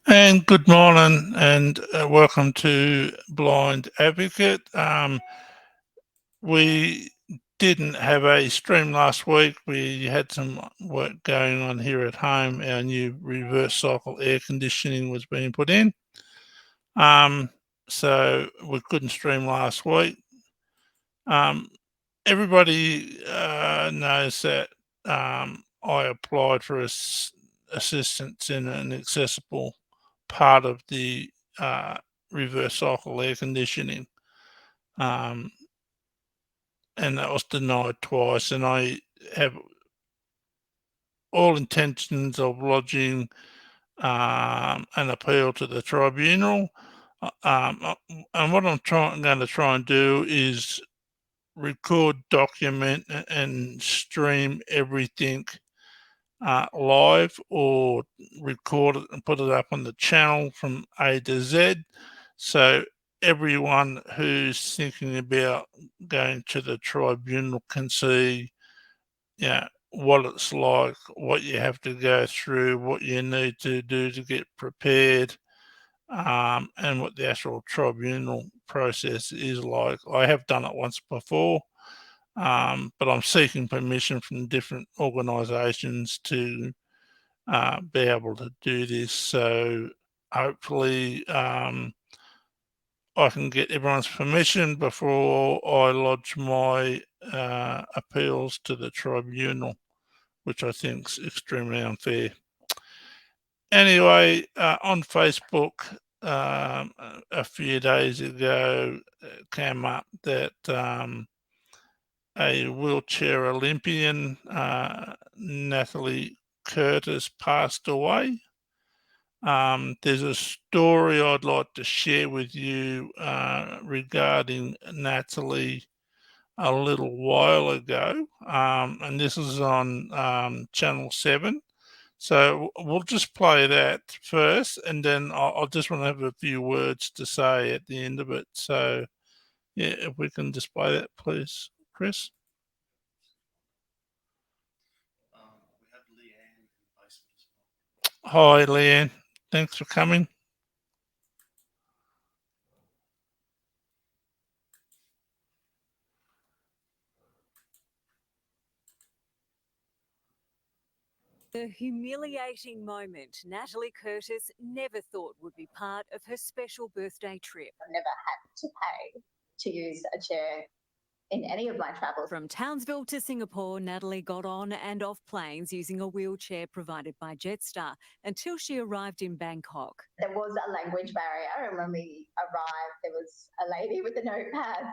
And good morning, and welcome to Blind Advocate. We didn't have a stream last week. We had some work going on here at home. Our new reverse cycle air conditioning was being put in. Um, so we couldn't stream last week. Um, Everybody knows that I applied for assistance in an accessible part of the uh, reverse cycle air conditioning, um, and that was denied twice. And I have all intentions of lodging an appeal to the tribunal. And what going to try and do is record, document, and stream everything live, or record it and put it up on the channel from A to Z. So everyone who's thinking about going to the tribunal can see, what it's like, what you have to go through, what you need to do to get prepared, and what the actual tribunal process is like. I have done it once before, but I'm seeking permission from different organisations to be able to do this. So hopefully, I can get everyone's permission before I lodge my appeals to the tribunal, which I think is extremely unfair. Anyway, on Facebook, a few days ago, it came up that a wheelchair Olympian, Natalie Curtis, passed away. There's a story I'd like to share with you regarding Natalie a little while ago, and this is on Channel 7. So we'll just play that first, and then I'll just want to have a few words to say at the end of it. So, yeah, if we can display that, please, Chris. Hi, Leanne. Thanks for coming. The humiliating moment Natalie Curtis never thought would be part of her special birthday trip. I've never had to pay to use a chair in any of my travels. From Townsville to Singapore, Natalie got on and off planes using a wheelchair provided by Jetstar until she arrived in Bangkok. There was a language barrier, and when we arrived, there was a lady with a notepad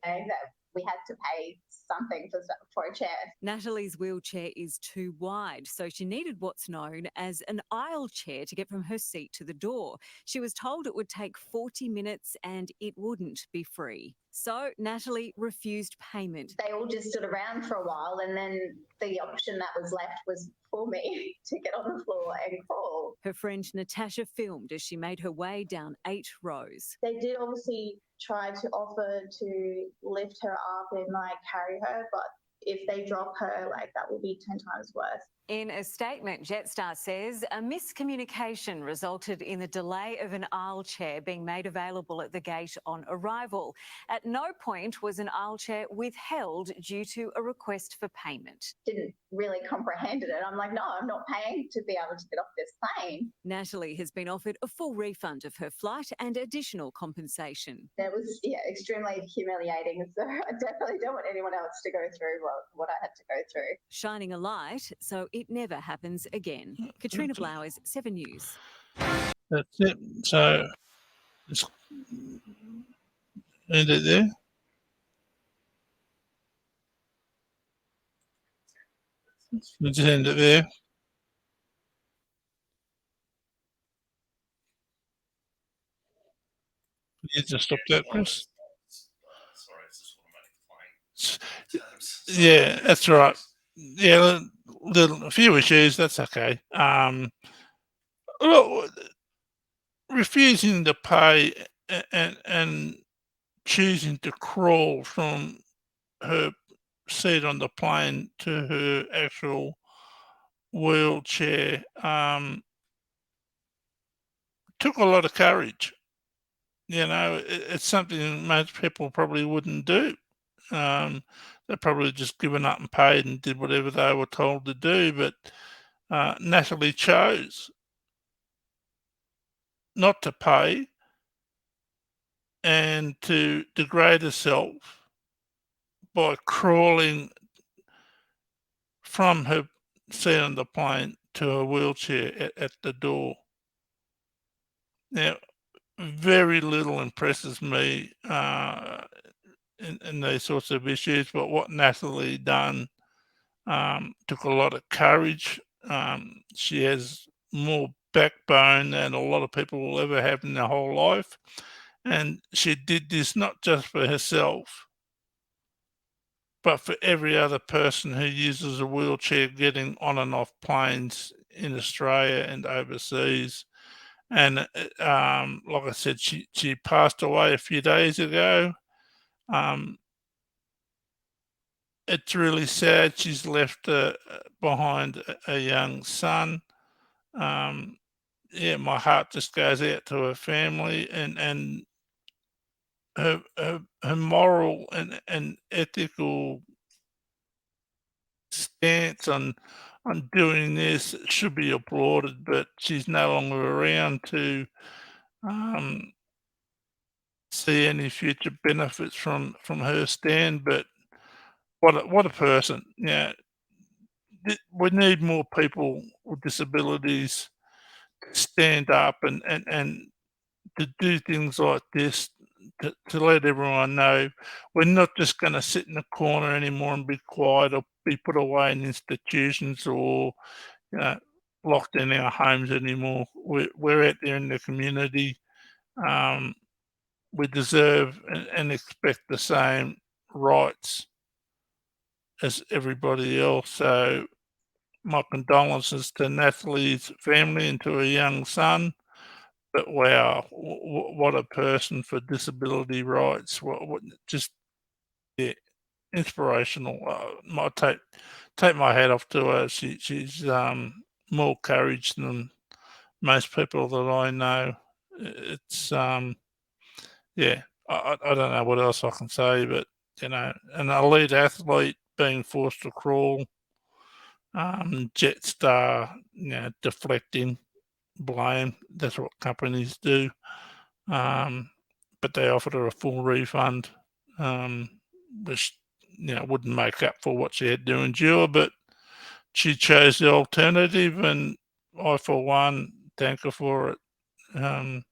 saying that we had to pay something for a chair. Natalie's wheelchair is too wide, so she needed what's known as an aisle chair to get from her seat to the door. She was told it would take 40 minutes and it wouldn't be free. So Natalie refused payment. They all just stood around for a while, and then the option that was left was for me to get on the floor and crawl. Her friend Natasha filmed as she made her way down 8 rows. They did obviously try to offer to lift her up and carry her, but if they drop her, that will be 10 times worse. In a statement, Jetstar says a miscommunication resulted in the delay of an aisle chair being made available at the gate on arrival. At no point was an aisle chair withheld due to a request for payment. Didn't really comprehend it. I'm like, no, I'm not paying to be able to get off this plane. Natalie has been offered a full refund of her flight and additional compensation. That was, extremely humiliating. So I definitely don't want anyone else to go through what I had to go through. Shining a light so it never happens again. Katrina Blowers, 7 News. That's it. So, just end it there. We'll just end it there. You just stop that, Chris. Yeah, that's right. Yeah, a few issues. That's okay. Look, refusing to pay and choosing to crawl from her seat on the plane to her actual wheelchair took a lot of courage. It's something most people probably wouldn't do. They probably just given up and paid and did whatever they were told to do. But Natalie chose not to pay and to degrade herself by crawling from her seat on the plane to a wheelchair at the door. Now, very little impresses me in these sorts of issues, but what Natalie done took a lot of courage. She has more backbone than a lot of people will ever have in their whole life. And she did this not just for herself, but for every other person who uses a wheelchair getting on and off planes in Australia and overseas. And like I said, she passed away a few days ago. Um, it's really sad. She's left behind a young son. Um, yeah, my heart just goes out to her family and her moral and ethical stance on doing this should be applauded, but she's no longer around to um, see any future benefits from her stand. But what a person! Yeah, we need more people with disabilities to stand up and to do things like this to let everyone know we're not just going to sit in a corner anymore and be quiet or be put away in institutions or you know, locked in our homes anymore. We're out there in the community. Um, we deserve and expect the same rights as everybody else. So my condolences to Natalie's family and to her young son. But wow, what a person for disability rights! What just yeah, inspirational. I take my hat off to her. She's more courage than most people that I know. It's yeah. I don't know what else I can say, but an elite athlete being forced to crawl, Jetstar, deflecting blame. That's what companies do. Um, but they offered her a full refund, um, which wouldn't make up for what she had to endure. But she chose the alternative, and I, for one, thank her for it. Um,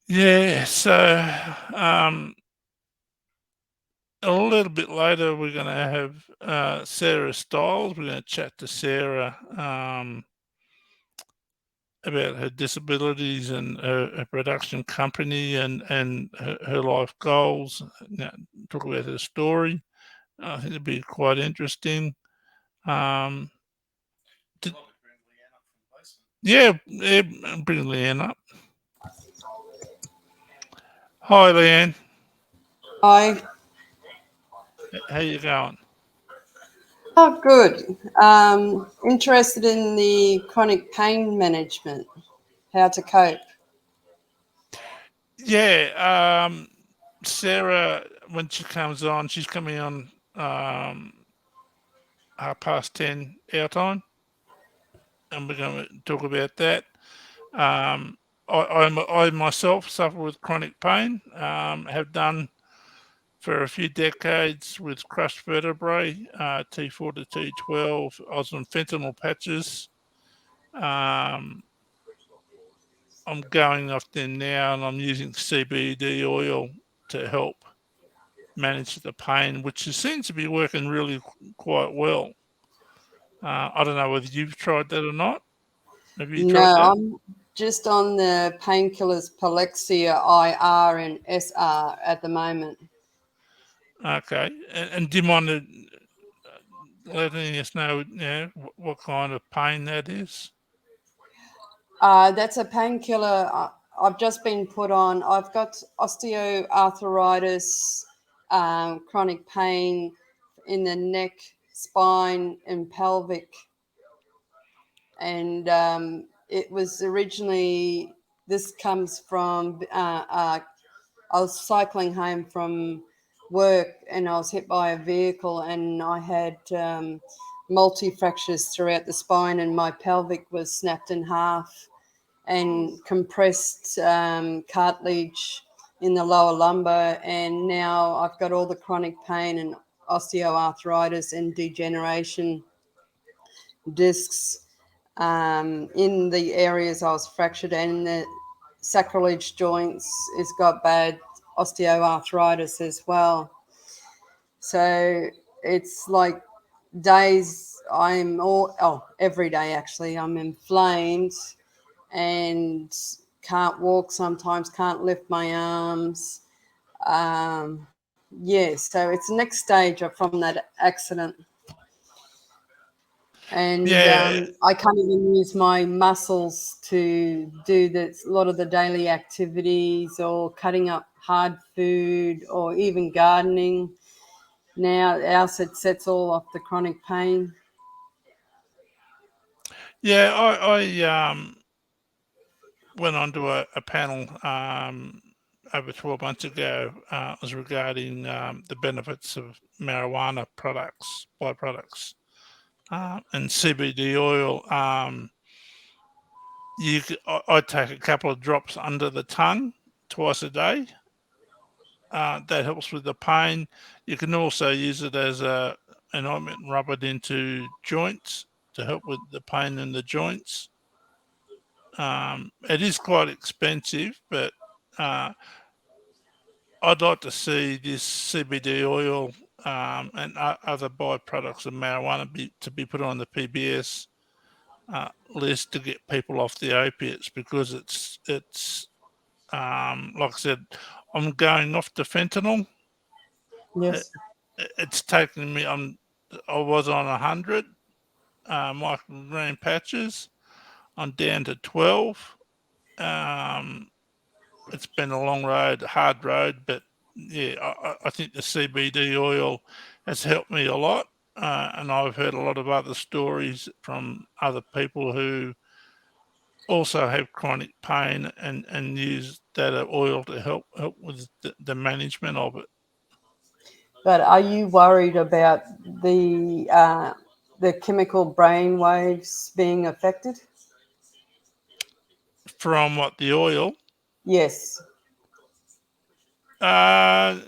yeah, so a little bit later, we're going to have Sarah Stiles. We're going to chat to Sarah about her disabilities and her production company and her life goals. Talk about her story. I think it'd be quite interesting. Um, did, yeah, bring Leanne up. Hi, Leanne. Hi. How you going? Oh, good. Interested in the chronic pain management, how to cope. Yeah, Sarah, when she comes on, she's coming on 10:30 our time, and we're going to talk about that. Um, I myself suffer with chronic pain, have done for a few decades with crushed vertebrae, T4 to T12. I was on fentanyl patches. Um, I'm going off them now and I'm using CBD oil to help manage the pain, which seems to be working really quite well. I don't know whether you've tried that or not. Have you No, tried that? I'm just on the painkillers Palexia IR and SR at the moment. Okay. And do you mind letting us know what kind of pain that is? That's a painkiller I've just been put on. I've got osteoarthritis, chronic pain in the neck, spine, and pelvic. And it was originally, this comes from, I was cycling home from work and I was hit by a vehicle and I had multi fractures throughout the spine and my pelvic was snapped in half and compressed cartilage in the lower lumbar, and now I've got all the chronic pain and osteoarthritis and degeneration discs in the areas I was fractured, and the sacrilege joints has got bad osteoarthritis as well. So it's like days every day actually I'm inflamed and can't walk sometimes, can't lift my arms. Yeah, so it's the next stage from that accident. And Yeah, I can't even use my muscles to do a lot of the daily activities or cutting up hard food or even gardening. Now, else it sets all off the chronic pain. yeah. I went onto a panel over 12 months ago. It was regarding the benefits of marijuana products, byproducts, and CBD oil. I take a couple of drops under the tongue twice a day. That helps with the pain. You can also use it as an ointment and rub it into joints to help with the pain in the joints. It is quite expensive, but uh, I'd like to see this CBD oil and other byproducts of marijuana to be put on the PBS list to get people off the opiates, because it's like I said, I'm going off the fentanyl. It, Yes. it's taken me. I was on 100 microgram patches. I'm down to 12. Um, it's been a long road, hard road, but yeah, I think the CBD oil has helped me a lot. And I've heard a lot of other stories from other people who also have chronic pain and use that oil to help with the management of it. But are you worried about the chemical brain waves being affected? From what, the oil? Yes. Uh,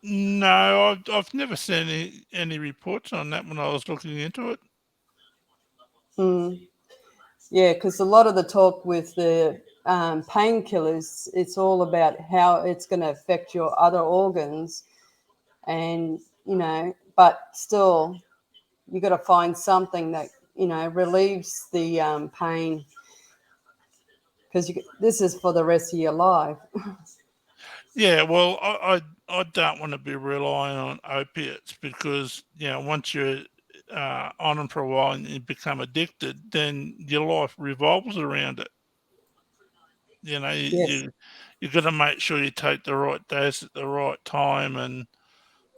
no, I've never seen any reports on that when I was looking into it. Mm. Yeah, because a lot of the talk with the painkillers, it's all about how it's going to affect your other organs, and but still, you got to find something that relieves the pain, because this is for the rest of your life. Yeah, well, I don't want to be relying on opiates, because once you're on them for a while and you become addicted, then your life revolves around it. You know, Yes. you got to make sure you take the right dose at the right time, and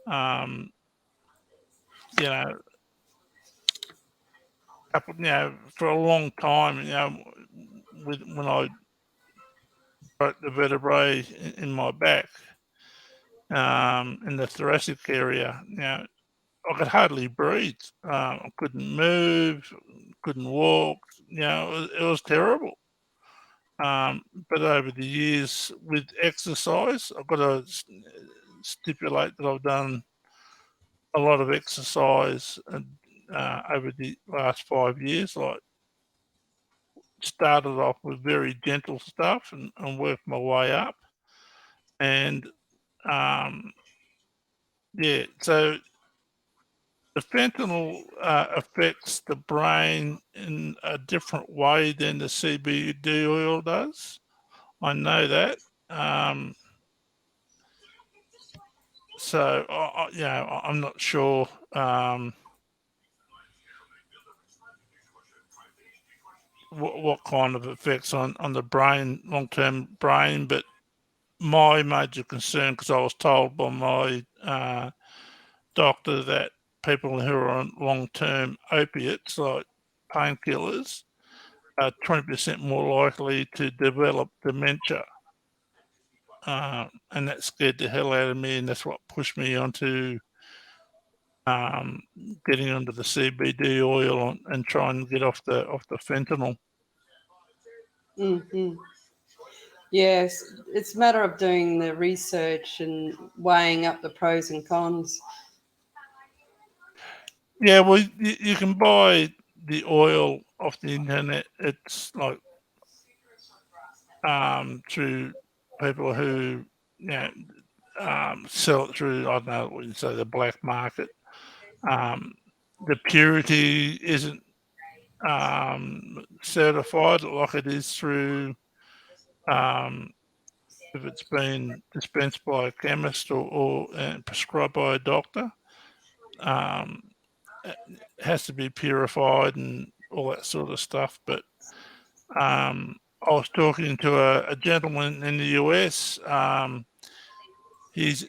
um, you know, for a long time, when I broke the vertebrae in my back, in the thoracic area, I could hardly breathe. I couldn't move, couldn't walk. It was terrible. But over the years with exercise, I've got to stipulate that I've done a lot of exercise over the last 5 years. Like, started off with very gentle stuff and worked my way up. And yeah, so the fentanyl affects the brain in a different way than the CBD oil does. I know that. Um, so I'm not sure what kind of effects on the brain, long term brain, but my major concern, because I was told by my doctor that people who are on long term opiates, like painkillers, 20% more likely to develop dementia. And that scared the hell out of me, and that's what pushed me onto getting onto the CBD oil and trying to get off the fentanyl. Mm-hmm. Yes, it's a matter of doing the research and weighing up the pros and cons. Yeah, well, you can buy the oil off the internet. It's like through people who sell it through, I don't know what you say, the black market. The purity isn't certified like it is through if it's been dispensed by a chemist or prescribed by a doctor. It has to be purified and all that sort of stuff. But I was talking to a gentleman in the US. His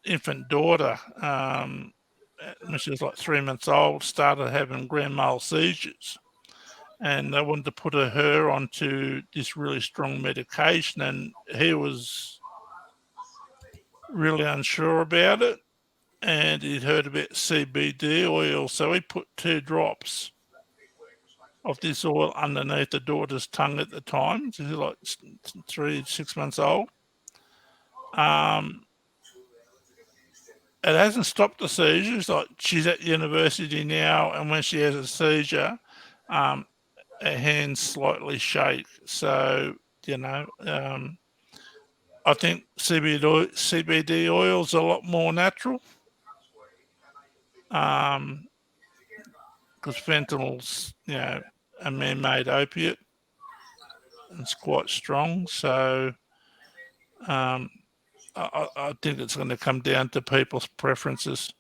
infant daughter, when she was like 3 months old, started having grand mal seizures. And they wanted to put her onto this really strong medication, and he was really unsure about it. And he'd heard about CBD oil, so he put 2 drops of this oil underneath the daughter's tongue at the time. She's like 6 months old. It hasn't stopped the seizures. Like, she's at university now, and when she has a seizure, her hands slightly shake. So, I think CBD oil is a lot more natural. Because fentanyl's, a man-made opiate. It's quite strong. So I think it's going to come down to people's preferences.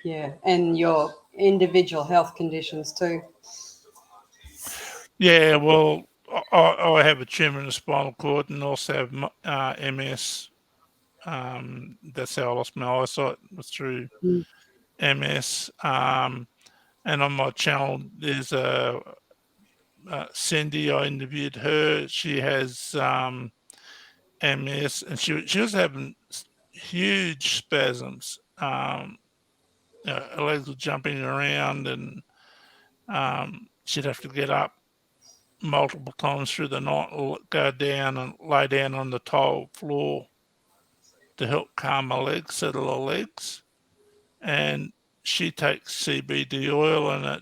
Yeah, and your individual health conditions too. Yeah, well, I have a tumor in the spinal cord and also have MS. That's how I lost my eyesight, was through MS. And on my channel, there's Cindy. I interviewed her. She has MS, and she was having huge spasms. Her legs were jumping around, and she'd have to get up multiple times through the night, go down and lay down on the tile floor to help calm her legs, settle her legs. And she takes CBD oil, and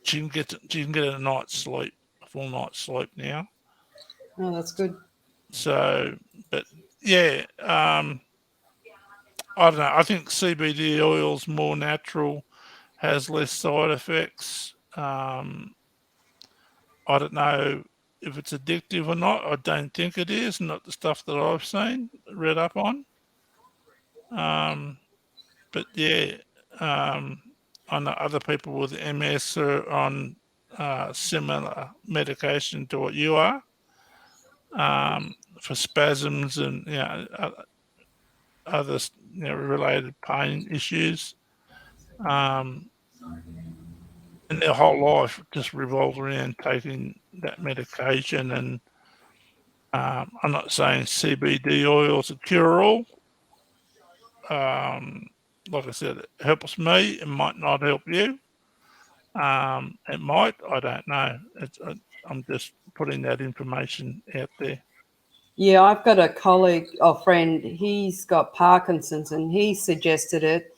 she can get a night's sleep, a full night's sleep now. Oh, that's good. So, but yeah, I don't know. I think CBD oil's more natural, has less side effects. I don't know if it's addictive or not. I don't think it is. Not the stuff that I've seen, read up on. But yeah, I know other people with MS are on similar medication to what you are, for spasms and other related pain issues. Um, and their whole life just revolves around taking that medication. And I'm not saying CBD oil is a cure-all. Like I said, it helps me. It might not help you. It might. I don't know. I'm just putting that information out there. Yeah, I've got a colleague or friend. He's got Parkinson's, and he suggested it,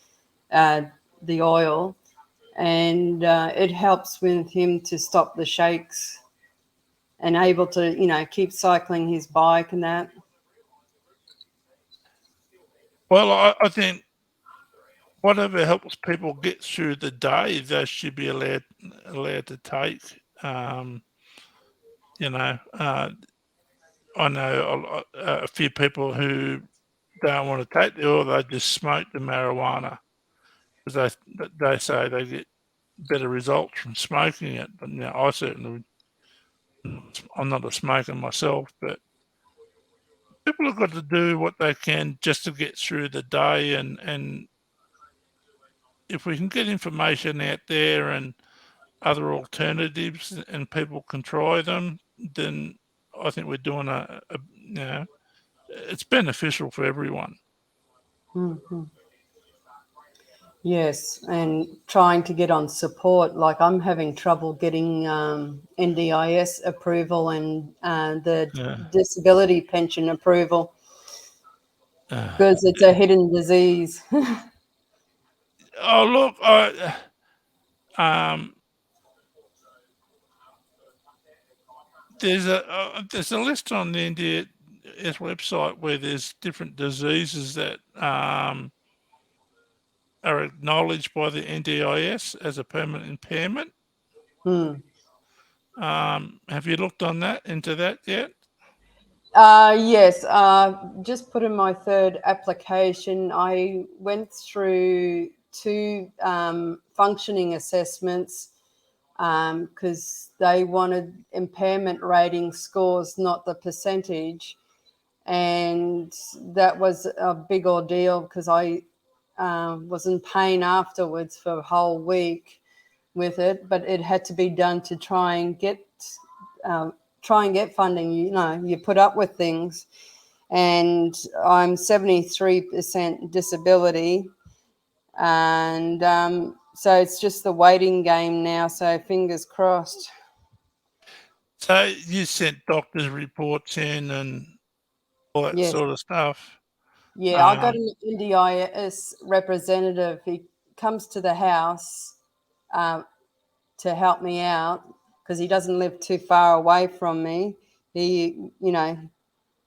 the oil, and it helps with him to stop the shakes and able to, keep cycling his bike and that. Well, I think whatever helps people get through the day, they should be allowed to take. You know, I know a few people who don't want to take the oil; they just smoke the marijuana because they say they get better results from smoking it. But I certainly, I'm not a smoker myself, but people have got to do what they can just to get through the day. And if we can get information out there and other alternatives and people can try them, then I think we're doing it's beneficial for everyone. Hmm. Yes, and trying to get on support. Like I'm having trouble getting NDIS approval and the Yeah. disability pension approval Uh, because it's a hidden disease. oh look, um, there's a list on the NDS website where there's different diseases that are acknowledged by the NDIS as a permanent impairment. Hmm. Have you looked on that into that yet? Yes, just put in my third application. I went through two functioning assessments because they wanted impairment rating scores, not the percentage. And that was a big ordeal because I was in pain afterwards for a whole week with it, but it had to be done to um, try and get funding. You know, you put up with things, and I'm 73% disability, and so it's just the waiting game now. So fingers crossed. So you sent doctors' reports in and all that Yes. sort of stuff. Yeah, I got Um, an NDIS representative. He comes to the house uh, to help me out because he doesn't live too far away from me. He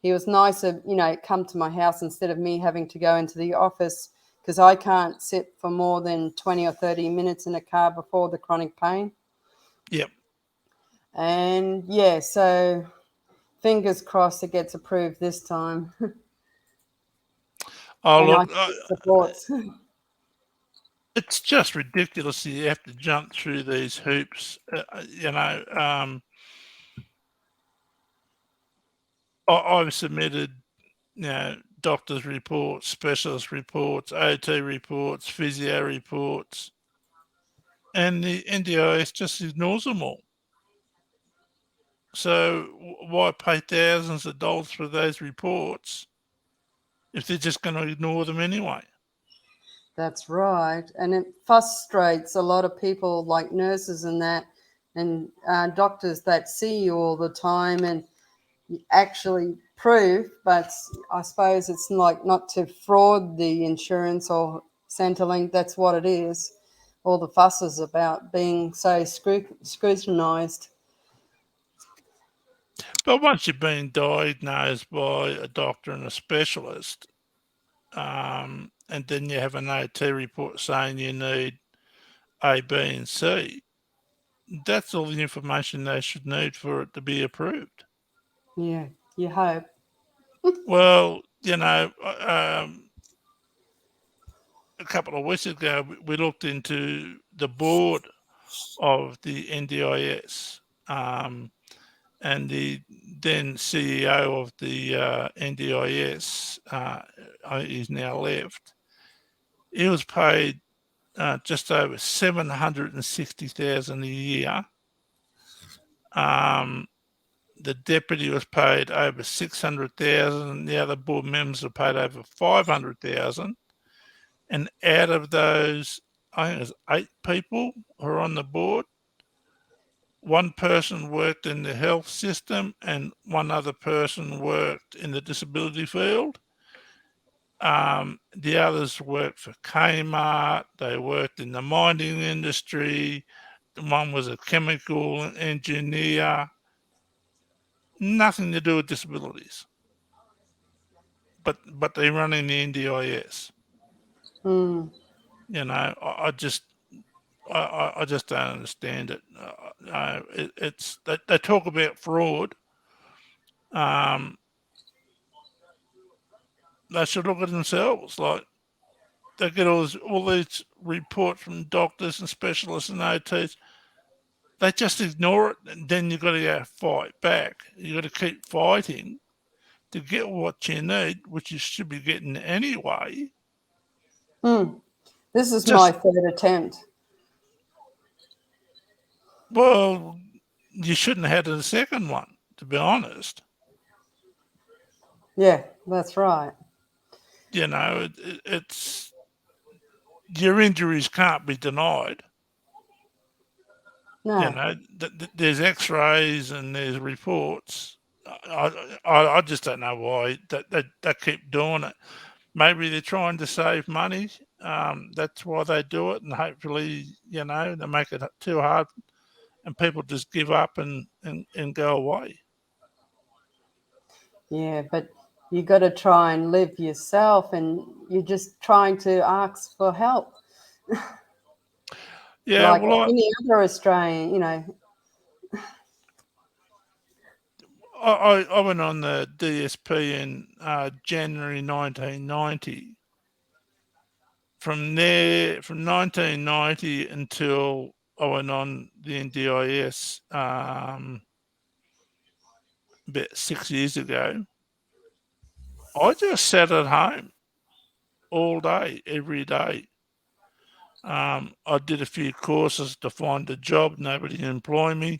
was nicer, come to my house instead of me having to go into the office because I can't sit for more than 20 or 30 minutes in a car before the chronic pain. yep. And yeah, so fingers crossed it gets approved this time. Oh, And I look, have the supports. it's just ridiculous that you have to jump through these hoops. I've submitted, doctors' reports, specialist reports, OT reports, physio reports, and the NDIS just ignores them all. So why pay thousands of dollars for those reports if they're just going to ignore them anyway? That's right. And it frustrates a lot of people like nurses and that, and doctors that see you all the time and actually prove, but I suppose it's like not to fraud the insurance or Centrelink. That's what it is. All the fusses about being so scrutinised. But once you've been diagnosed by a doctor and a specialist, and then you have an OT report saying you need A, B, and C, that's all the information they should need for it to be approved. Yeah, you hope. Well, a couple of weeks ago, we looked into the board of the NDIS, and the then CEO of the NDIS, he's now left. He was paid just over 760,000 a year. Um, the deputy was paid over 600,000. The other board members are paid over 500,000. And out of those, I think there's 8 people who are on the board. One person worked in the health system, and one other person worked in the disability field. The others worked for Kmart. They worked in the mining industry. One was a chemical engineer. Nothing to do with disabilities, but they run in the NDIS. Hmm. I just don't understand it. It's they talk about fraud. Um, they should look at themselves. Like they get all these reports from doctors and specialists and OTs. They just ignore it, and then you've got to go fight back. You've got to keep fighting to get what you need, which you should be getting anyway. Hmm. This is my Just third attempt. Well, you shouldn't have had a second one, to be honest. Yeah, that's right. You know, it's your injuries can't be denied. You No. know, there's X-rays and there's reports. I just don't know why they keep doing it. Maybe they're trying to save money. That's why they do it, and hopefully, they make it too hard, and people just give up and go away. Yeah, but you got to try and live yourself, and you're just trying to ask for help, Yeah, like well, any other Australian. I went on the DSP in January 1990. From there, from 1990 until I went on the NDIS about 6 years ago, I just sat at home all day, every day. I did a few courses to find a job. Nobody employed me,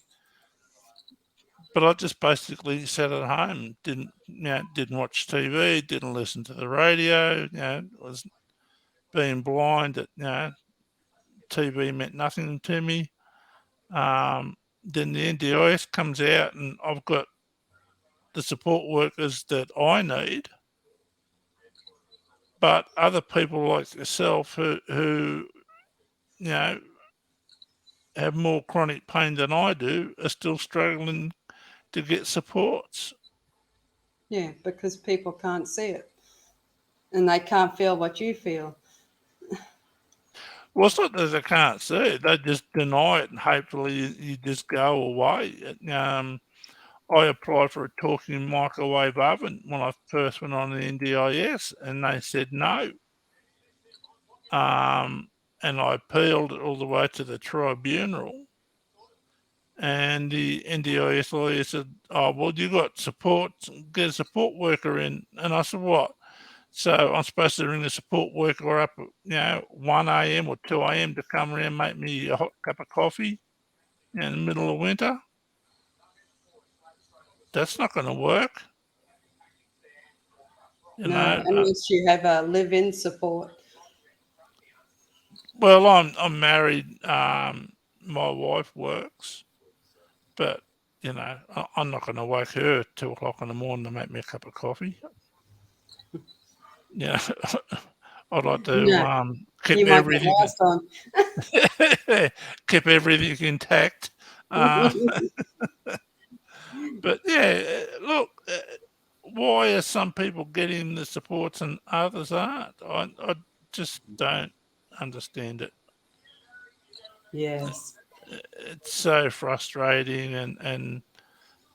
but I just basically sat at home. Didn't watch TV. Didn't listen to the radio. Was being blind. That TV meant nothing to me. Then the NDIS comes out, and I've got the support workers that I need, but other people like yourself who you know have more chronic pain than I do are still struggling to get supports. Yeah, because people can't see it, and they can't feel what you feel. Well, it's not that they can't see it; they just deny it, and hopefully you just go away. I applied for a talking microwave oven when I first went on the NDIS, and they said no. And I appealed it all the way to the tribunal, and the NDIS lawyer said, "Oh, well, you got support. Get a support worker in." And I said, "What?" So I'm supposed to ring the support worker up, 1 a.m. or 2 a.m. to come around and make me a hot cup of coffee in the middle of winter? That's not going to work, you No, know. unless you have a live-in support. Well, I'm married. My wife works, but I'm not going to wake her at 2 o'clock in the morning to make me a cup of coffee. Yeah, I'd like to No, keep you might get everything lost on. keep everything intact. Uh, but yeah, look, why are some people getting the supports and others aren't? I just don't understand it. Yes, It's so frustrating, and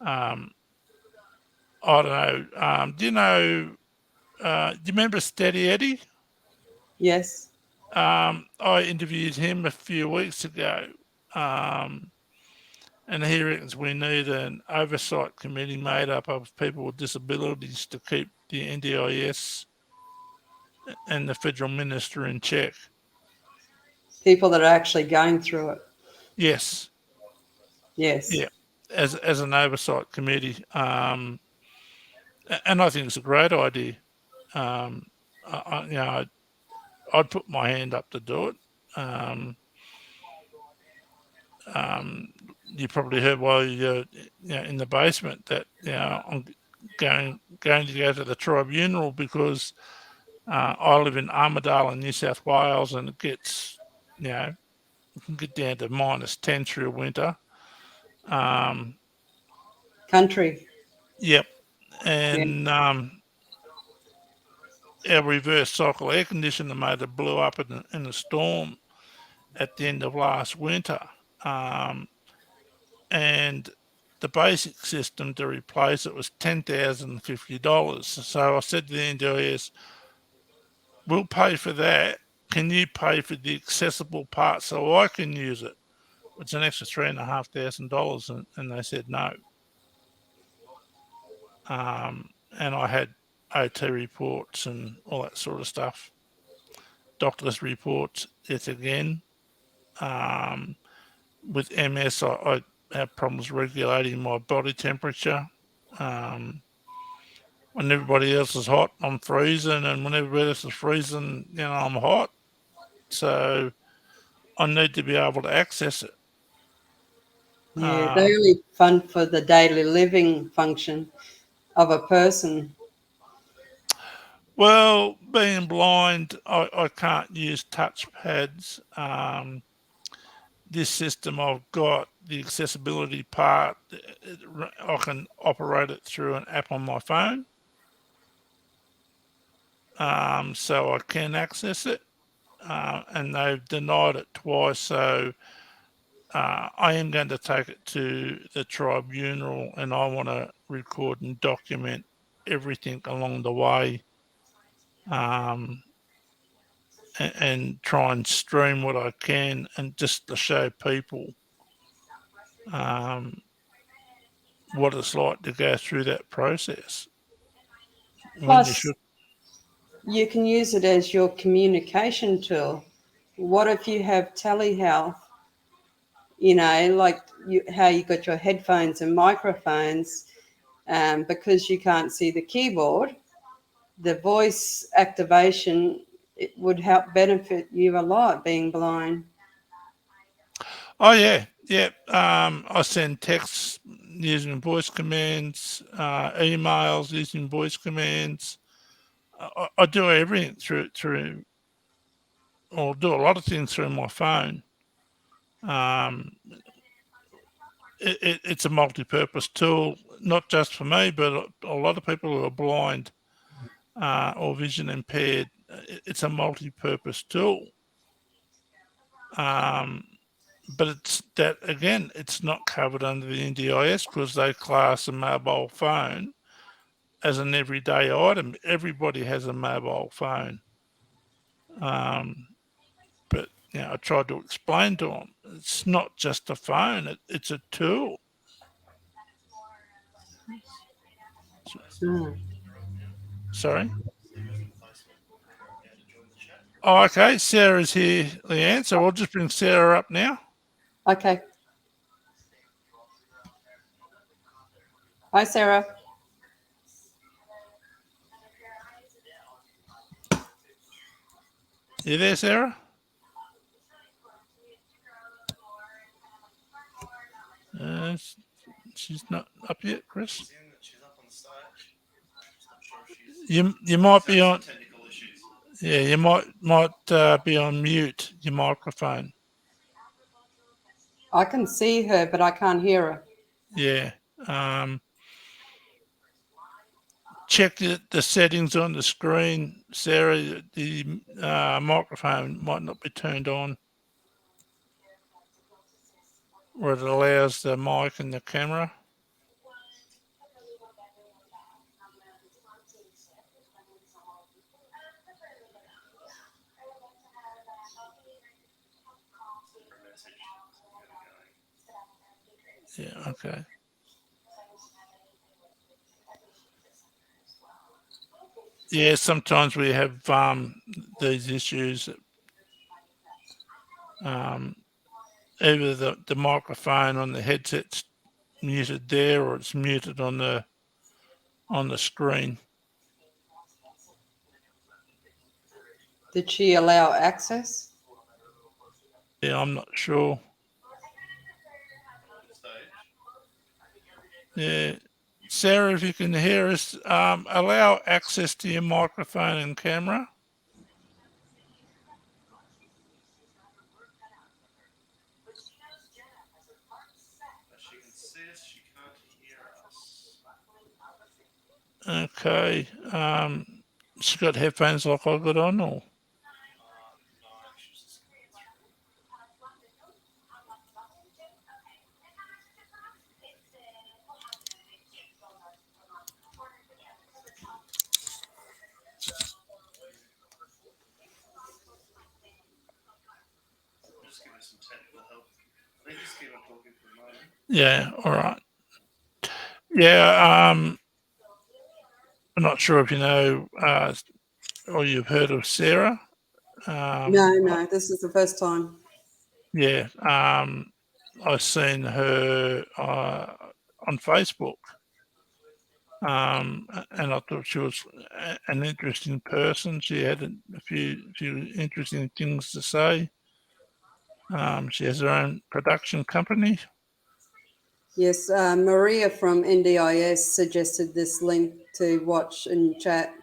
um, I don't know. Do you know? Do you remember Steady Eddie? yes. I interviewed him a few weeks ago, um, and he reckons we need an oversight committee made up of people with disabilities to keep the NDIS and the federal minister in check. People that are actually going through it. Yes, Yes. yeah, as an oversight committee, and I think it's a great idea. Um, I'd put my hand up to do it. Um, you probably heard while you're in the basement that I'm going to go to the tribunal because I live in Armidale in New South Wales, and it gets it can get down to -10 through winter. Um, Country. yep, Yeah. and our reverse cycle air conditioner motor blew up in a storm at the end of last winter. Um, and the basic system to replace it was $10,050. So I said to the NDIS, "We'll pay for that. Can you pay for the accessible part so I can use it?" It's an extra $3,500, and they said no. And I had OT reports and all that sort of stuff, doctor's reports. It's again. Um, with MS, I have problems regulating my body temperature. When everybody else is hot, I'm freezing, and when everybody else is freezing, I'm hot. So I need to be able to access it. Yeah, they're only fun for the daily living function of a person. Well, being blind, I can't use touchpads. This system I've got, the accessibility part, I can operate it through an app on my phone. So I can access it, and they've denied it twice. So I am going to take it to the tribunal, and I want to record and document everything along the way, and try and stream what I can, and just to show people what it's like to go through that process. When you Plus, should, you can use it as your communication tool. What if you have telehealth? Like how you got your headphones and microphones, because you can't see the keyboard, the voice activation, it would help benefit you a lot being blind. oh yeah. I send texts using voice commands, emails using voice commands. I do everything through, or do a lot of things through my phone. Um, it's a multi-purpose tool, not just for me, but a lot of people who are blind, or vision impaired. It's a multi-purpose tool. But it's that again, it's not covered under the NDIS because they class a mobile phone as an everyday item. Everybody has a mobile phone. Um, but I tried to explain to them, it's not just a phone; it's a tool. Mm. Sorry. Oh, okay. Sarah's here, Leanne. So I'll just bring Sarah up now. Okay. Hi, Sarah. You there, Sarah? Uh, she's not up yet, Chris. You might be on. Yeah, you might be on mute. Your microphone. I can see her, but I can't hear her. Yeah. Check the settings on the screen, Sarah. The microphone might not be turned on, where it allows the mic and the camera. Yeah. Okay. Yeah. Sometimes we have these issues. Um, Either the microphone on the headset's muted there, or it's muted on the screen. Did she allow access? Yeah, I'm not sure. Yeah, Sarah, if you can hear us, allow access to your microphone and camera. Okay. She got headphones like I got on, or yeah. All right. Yeah. I'm not sure if you know, or you've heard of Sarah. No, no, this is the first time. Yeah. I seen her on Facebook, and I thought she was an interesting person. She had a few interesting things to say. She has her own production company. Yes, Maria from NDIS suggested this link to watch and chat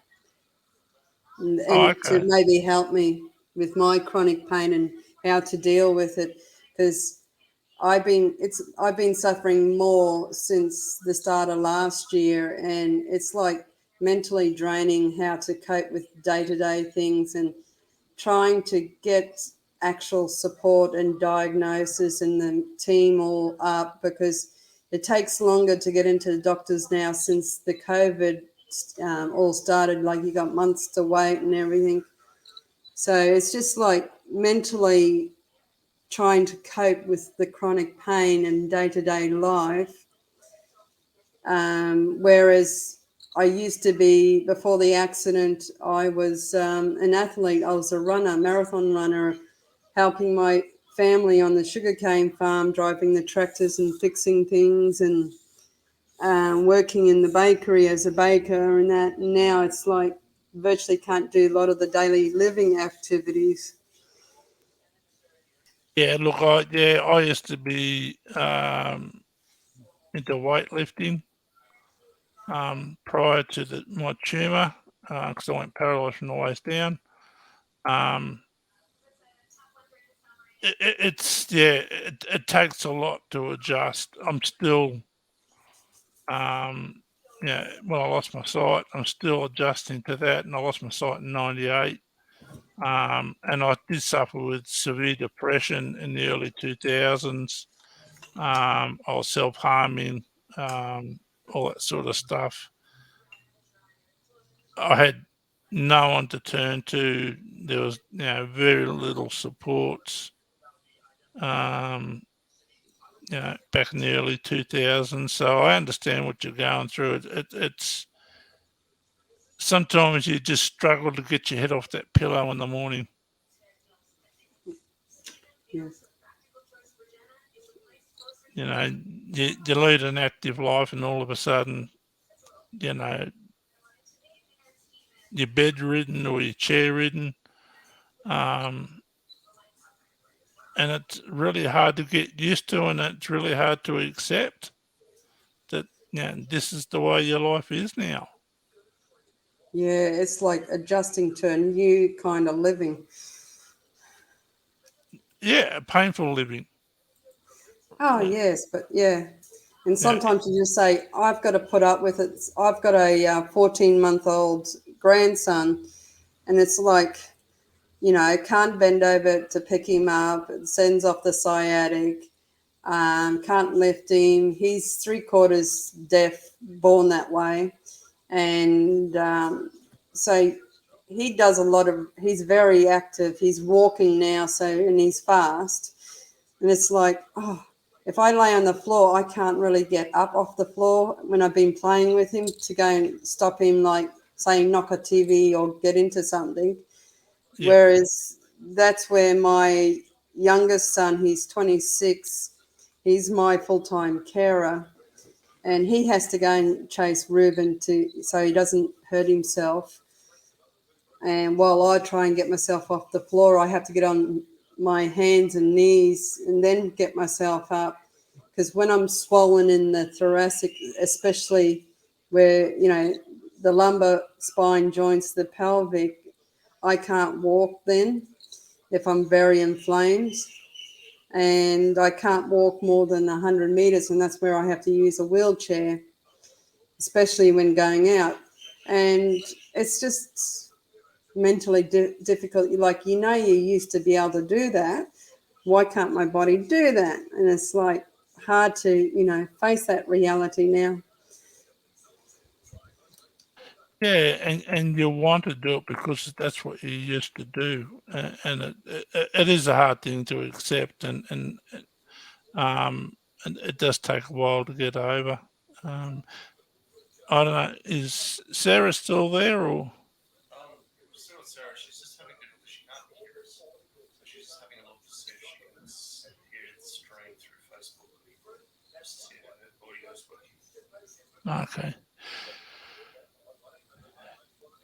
Oh, and to okay. maybe help me with my chronic pain and how to deal with it because I've been suffering more since the start of last year, and it's like mentally draining how to cope with day-to-day things and trying to get actual support and diagnosis and the team all up because it takes longer to get into the doctors now since the COVID all started. Like you got months to wait and everything. So it's just like mentally trying to cope with the chronic pain and day to day life. Whereas I used to be, before the accident, I was an athlete. I was a runner, marathon runner, helping my family on the sugarcane farm, driving the tractors and fixing things and working in the bakery as a baker and that. And now it's like virtually can't do a lot of the daily living activities. Yeah, look, I used to be into weightlifting prior to my tumor because I went paralysed from the waist down. Um, it takes a lot to adjust. I'm still, when I lost my sight, I'm still adjusting to that, and I lost my sight in '98. And I did suffer with severe depression in the early 2000s. I was self harming, all that sort of stuff. I had no one to turn to. There was, very little support. Um, back in the early 2000s. So I understand what you're going through. It's sometimes you just struggle to get your head off that pillow in the morning. Yes. You lead an active life, and all of a sudden, you know, you're bedridden or you're chair ridden. Um, and it's really hard to get used to, and it's really hard to accept that, this is the way your life is now. Yeah, it's like adjusting to a new kind of living. Yeah, painful living. Oh, Uh, yes, but yeah. And yeah, sometimes you just say, I've got to put up with it. I've got a 14-month-old grandson, and it's like, can't bend over to pick him up. It sends off the sciatic. Can't lift him. He's three-quarters deaf, born that way. And so he does a lot of, he's very active. He's walking now, and he's fast. And it's like, oh, if I lay on the floor, I can't really get up off the floor when I've been playing with him to go and stop him, like, say, knock a TV or get into something. yeah, Whereas that's where my youngest son, he's 26, he's my full-time carer. And he has to go and chase Reuben so he doesn't hurt himself. And while I try and get myself off the floor, I have to get on my hands and knees and then get myself up. Because when I'm swollen in the thoracic, especially where, the lumbar spine joints the pelvic, I can't walk then if I'm very inflamed. And I can't walk more than 100 meters, and that's where I have to use a wheelchair, especially when going out. And it's just mentally difficult. Like, you used to be able to do that. Why can't my body do that? And it's like hard to, face that reality now. yeah, and you want to do it because that's what you used to do, and it is a hard thing to accept, and it does take a while to get over. Um, I don't know, is Sarah still there or? Okay.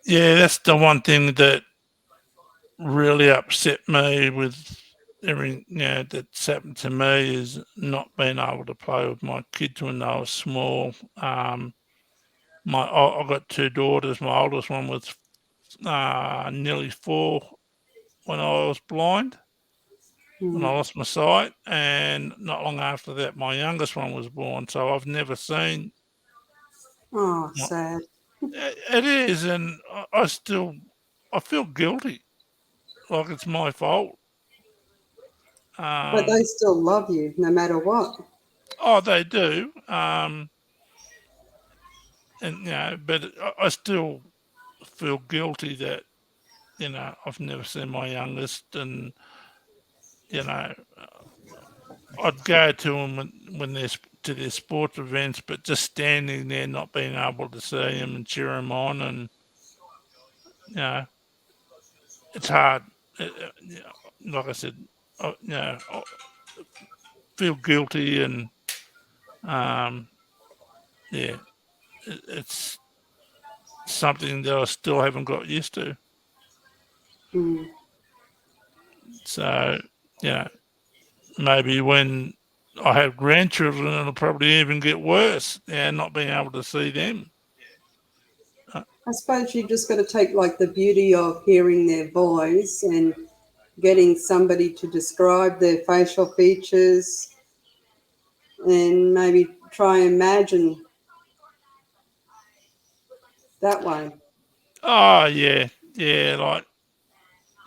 Yeah, that's the one thing that really upset me with everything, that's happened to me is not being able to play with my kids when they were small. I've got two daughters. My oldest one was nearly 4 when I was blind, when I Mm. lost my sight, and not long after that, my youngest one was born. So I've never seen. Oh, My, sad. it is, and I feel guilty, like it's my fault. But they Um, still love you no matter what. oh, they do, and but I still feel guilty that I've never seen my youngest, and you know I'd go to them when they're to their sports events, but just standing there, not being able to see them and cheer them on, and you know, it's hard. Like I said, I feel guilty, and um, yeah, it's something that I still haven't got used to. Mm. So, yeah, maybe when I have grandchildren, it'll probably even get worse. Yeah, not being able to see them. Uh, I suppose you just got to take like the beauty of hearing their voice and getting somebody to describe their facial features and maybe try and imagine that way. oh yeah, yeah. Like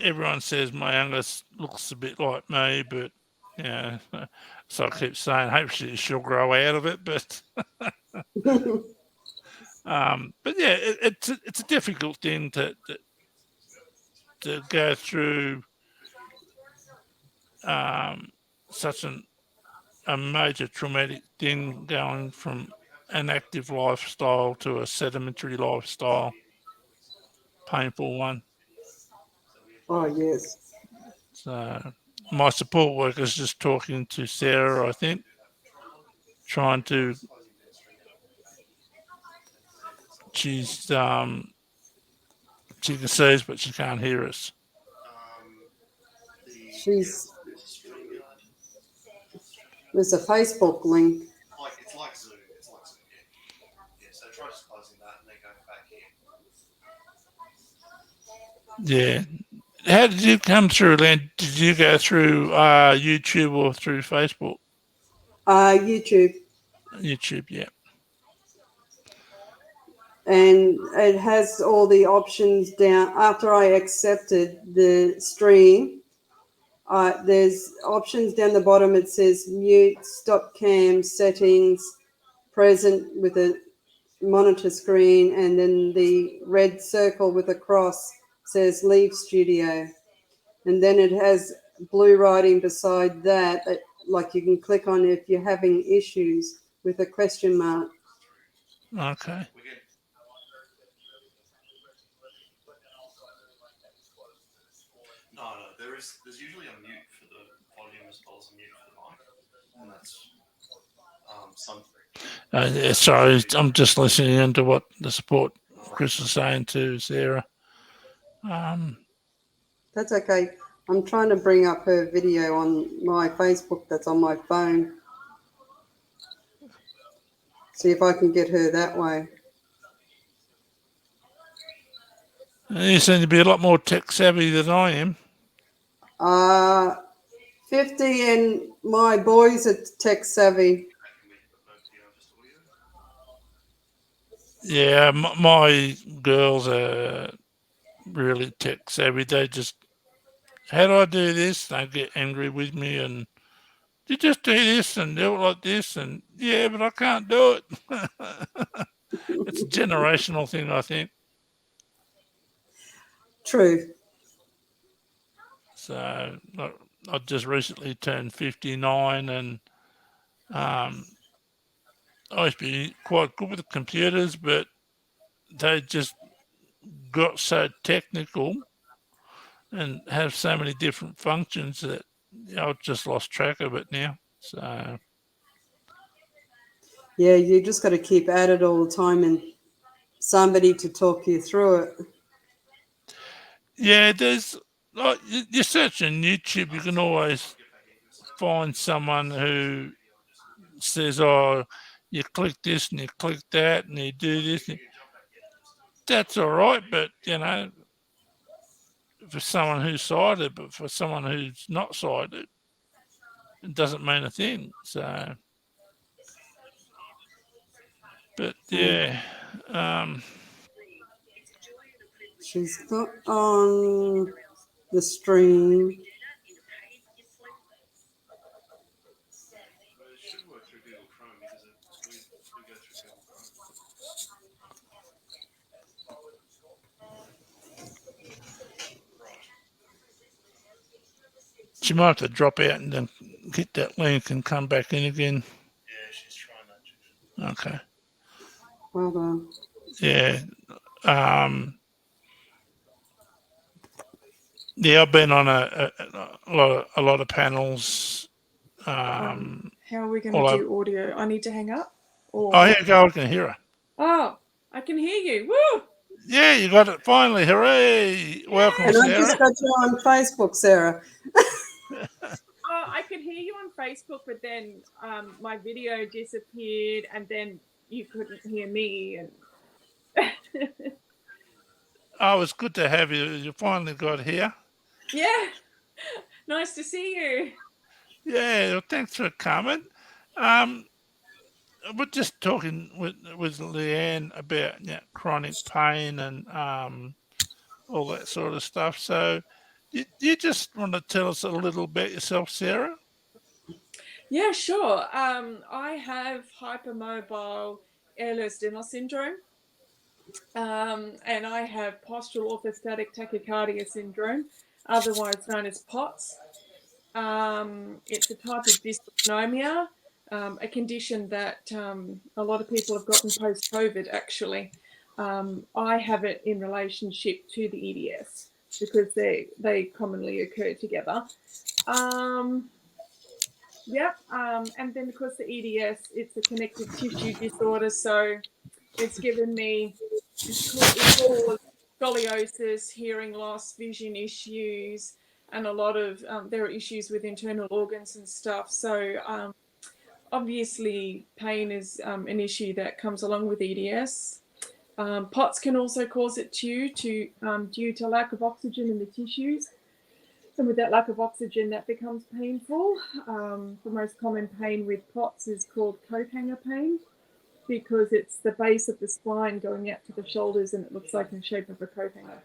everyone says, my youngest looks a bit like me, but yeah. So I keep saying, hopefully she'll grow out of it. But yeah, it's a difficult thing to go through um, such a major traumatic thing, going from an active lifestyle to a sedimentary lifestyle, painful one. Oh, yes. So my support worker's just talking to Sarah, I think, trying to. She's she can see us, but she can't hear us. She's, there's a Facebook link. Yeah. How did you come through, Len? Did you go through YouTube or through Facebook? YouTube. YouTube, yeah. And it has all the options down. After I accepted the stream, there's options down the bottom. It says mute, stop cam, settings, present with a monitor screen, and then the red circle with a cross says leave studio. And then it has blue writing beside that, like you can click on if you're having issues with a question mark. Okay. Yeah, sorry, I'm just listening into what the support Chris is saying to Sarah. Um, That's okay. I'm trying to bring up her video on my Facebook that's on my phone. See if I can get her that way. you seem to be a lot more tech savvy than I am. Uh, 50 and my boys are tech savvy. Yeah, my girls are really tech savvy. They just, how do I do this? They get angry with me, and you just do this and do it like this, and yeah, but I can't do it. It's a generational thing, I think. True. So I just recently turned 59, and um, I used to be quite good with computers, but they just got so technical and have so many different functions that I've just lost track of it now. So Yeah, you just got to keep at it all the time and somebody to talk you through it. Yeah, there's like you search on YouTube, you can always find someone who says, "Oh, you click this and you click that and you do this." That's all right, but for someone who's sighted, but for someone who's not sighted, it doesn't mean a thing. So, but yeah, um, She's not on the stream. she might have to drop out and then hit that link and come back in again. Okay. Hold on. Yeah. Yeah, I've been on a lot of panels. How are we going all to over. do audio? I need to hang up? Or Oh, here you go. I can hear her. Oh, I can hear you. Woo! Yeah, you got it finally. Hooray. Welcome, And I Sarah. just got you on Facebook, Sarah. Oh, I could hear you on Facebook, but then my video disappeared, and then you couldn't hear me. And Oh, it's good to have you. You finally got here. yeah, nice to see you. Yeah, well, thanks for coming. Um, we're just talking with Leanne about chronic pain and all that sort of stuff. So, you just want to tell us a little about yourself, Sarah? Yeah, sure. I have hypermobile Ehlers-Danlos syndrome, and I have postural orthostatic tachycardia syndrome, otherwise known as POTS. It's a type of dysautonomia, a condition that a lot of people have gotten post-COVID, actually. I have it in relationship to the EDS because they commonly occur together. And then because the EDS, it's a connective tissue disorder, so it's given me, it caused scoliosis, hearing loss, vision issues, and a lot of, there are issues with internal organs and stuff. So obviously pain is an issue that comes along with EDS. POTS can also cause it too, due to lack of oxygen in the tissues. And with that lack of oxygen, that becomes painful. The most common pain with POTS is called coat hanger pain because it's the base of the spine going out to the shoulders and it looks like in the shape of a coat hanger.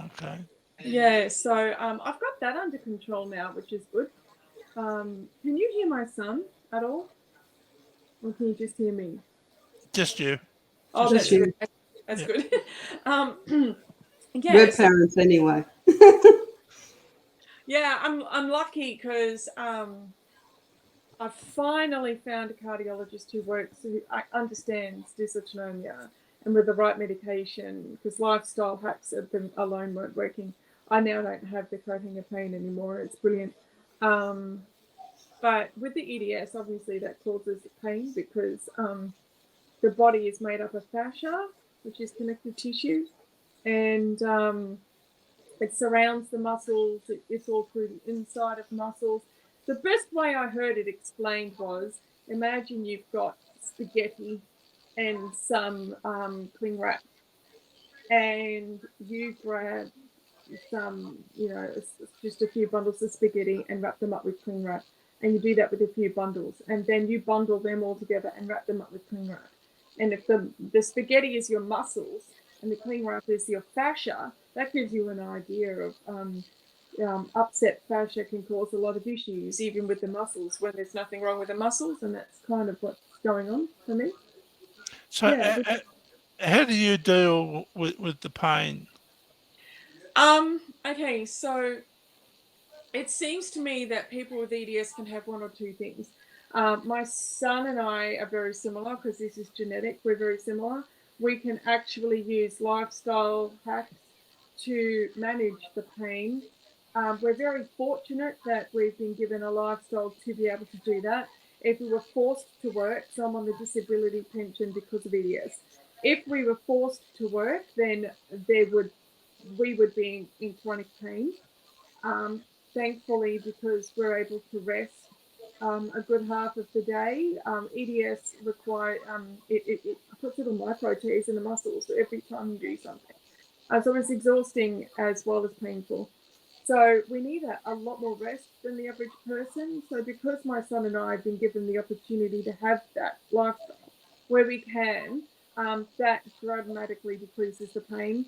Okay. Yeah, so I've got that under control now, which is good. Can you hear my son at all? Or can you just hear me? Just you. Oh, Just that's you. good. That's Yeah. good. Yeah, We're so parents anyway. yeah, I'm lucky because I finally found a cardiologist who understands dysautonomia, and with the right medication, because lifestyle hacks alone weren't working. I now don't have the coat hanger pain anymore. It's brilliant. But with the EDS, obviously that causes pain because the body is made up of fascia, which is connective tissue, and it surrounds the muscles. It's all through the inside of muscles. The best way I heard it explained was, imagine you've got spaghetti and some cling wrap, and you grab some, just a few bundles of spaghetti and wrap them up with cling wrap. And you do that with a few bundles, and then you bundle them all together and wrap them up with cling wrap. And if the spaghetti is your muscles and the cling wrap is your fascia, that gives you an idea of upset fascia can cause a lot of issues, even with the muscles, when there's nothing wrong with the muscles, and that's kind of what's going on for me. So, Yeah. how do you deal with the pain? Okay, so it seems to me that people with EDS can have one or two things. My son and I are very similar because this is genetic. We're very similar. We can actually use lifestyle hacks to manage the pain. We're very fortunate that we've been given a lifestyle to be able to do that. if we were forced to work. So I'm on the disability pension because of EDS. If we were forced to work, then we would be in chronic pain. Thankfully, because we're able to rest a good half of the day, EDS it puts little micro tears in the muscles every time you do something. So it's exhausting as well as painful. So we need a lot more rest than the average person. So because my son and I have been given the opportunity to have that lifestyle where we can, that dramatically decreases the pain.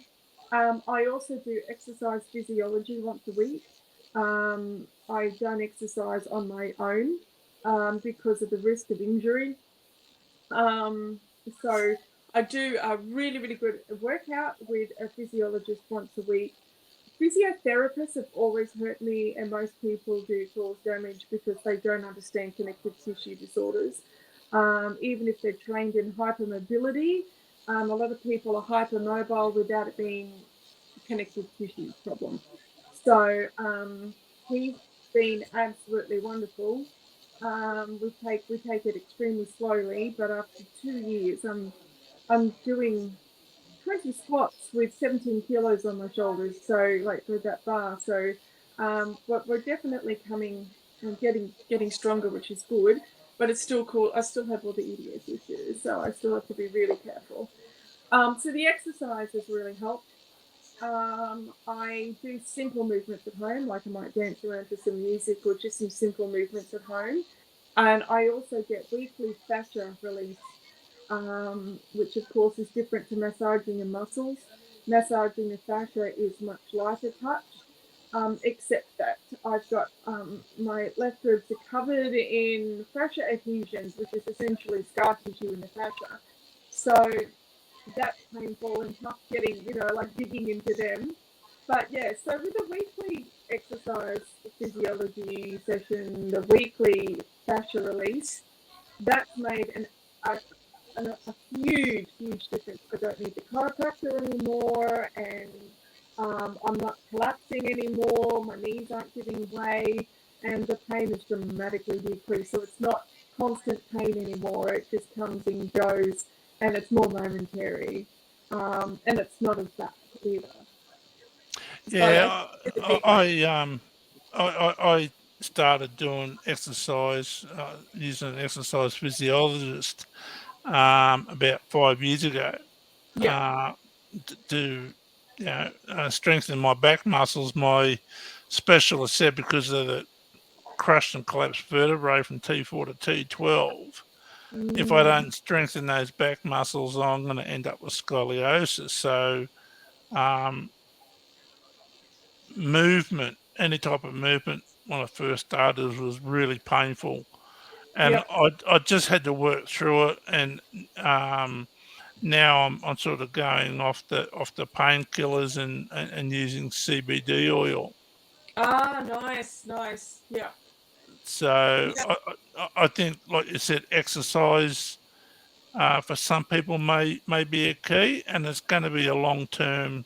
I also do exercise physiology once a week. I've done exercise on my own because of the risk of injury. So I do a really, really good workout with a physiologist once a week. Physiotherapists have always hurt me, and most people do cause damage because they don't understand connective tissue disorders. Even if they're trained in hypermobility, a lot of people are hypermobile without it being a connective tissue problem. So he's been absolutely wonderful. We take it extremely slowly, but after 2 years, I'm doing 20 squats with 17 kilos on my shoulders, so like with that bar. So but we're definitely coming and getting stronger, which is good, but it's still cool. I still have all the EDS issues, so I still have to be really careful. So the exercise has really helped. I do simple movements at home, like I might dance around to some music or just some simple movements at home. And I also get weekly fascia release, which of course is different to massaging the muscles. Massaging the fascia is much lighter touch, except that I've got my left ribs are covered in fascia adhesions, which is essentially scar tissue in the fascia. So that's painful and tough getting, like digging into them. But yeah, so with the weekly exercise physiology session, the weekly fascia release, that's made a huge, huge difference. I don't need the chiropractor anymore, and I'm not collapsing anymore. My knees aren't giving way, and the pain is dramatically decreased. So it's not constant pain anymore. It just comes and goes, and it's more momentary, and it's not as bad either. Yeah, It's a I, big one. I started doing exercise using an exercise physiologist about 5 years ago Yeah. to strengthen my back muscles. My specialist said because of the crushed and collapsed vertebrae from T4 to T12, if I Mm, don't strengthen those back muscles, I'm going to end up with scoliosis. So um, movement, any type of movement when I first started was really painful. And yep. I just had to work through it. And now I'm sort of going off the painkillers and using CBD oil. Ah, nice, nice. Yeah. So Yeah. I think, like you said, exercise for some people may be a key, and it's going to be a long term.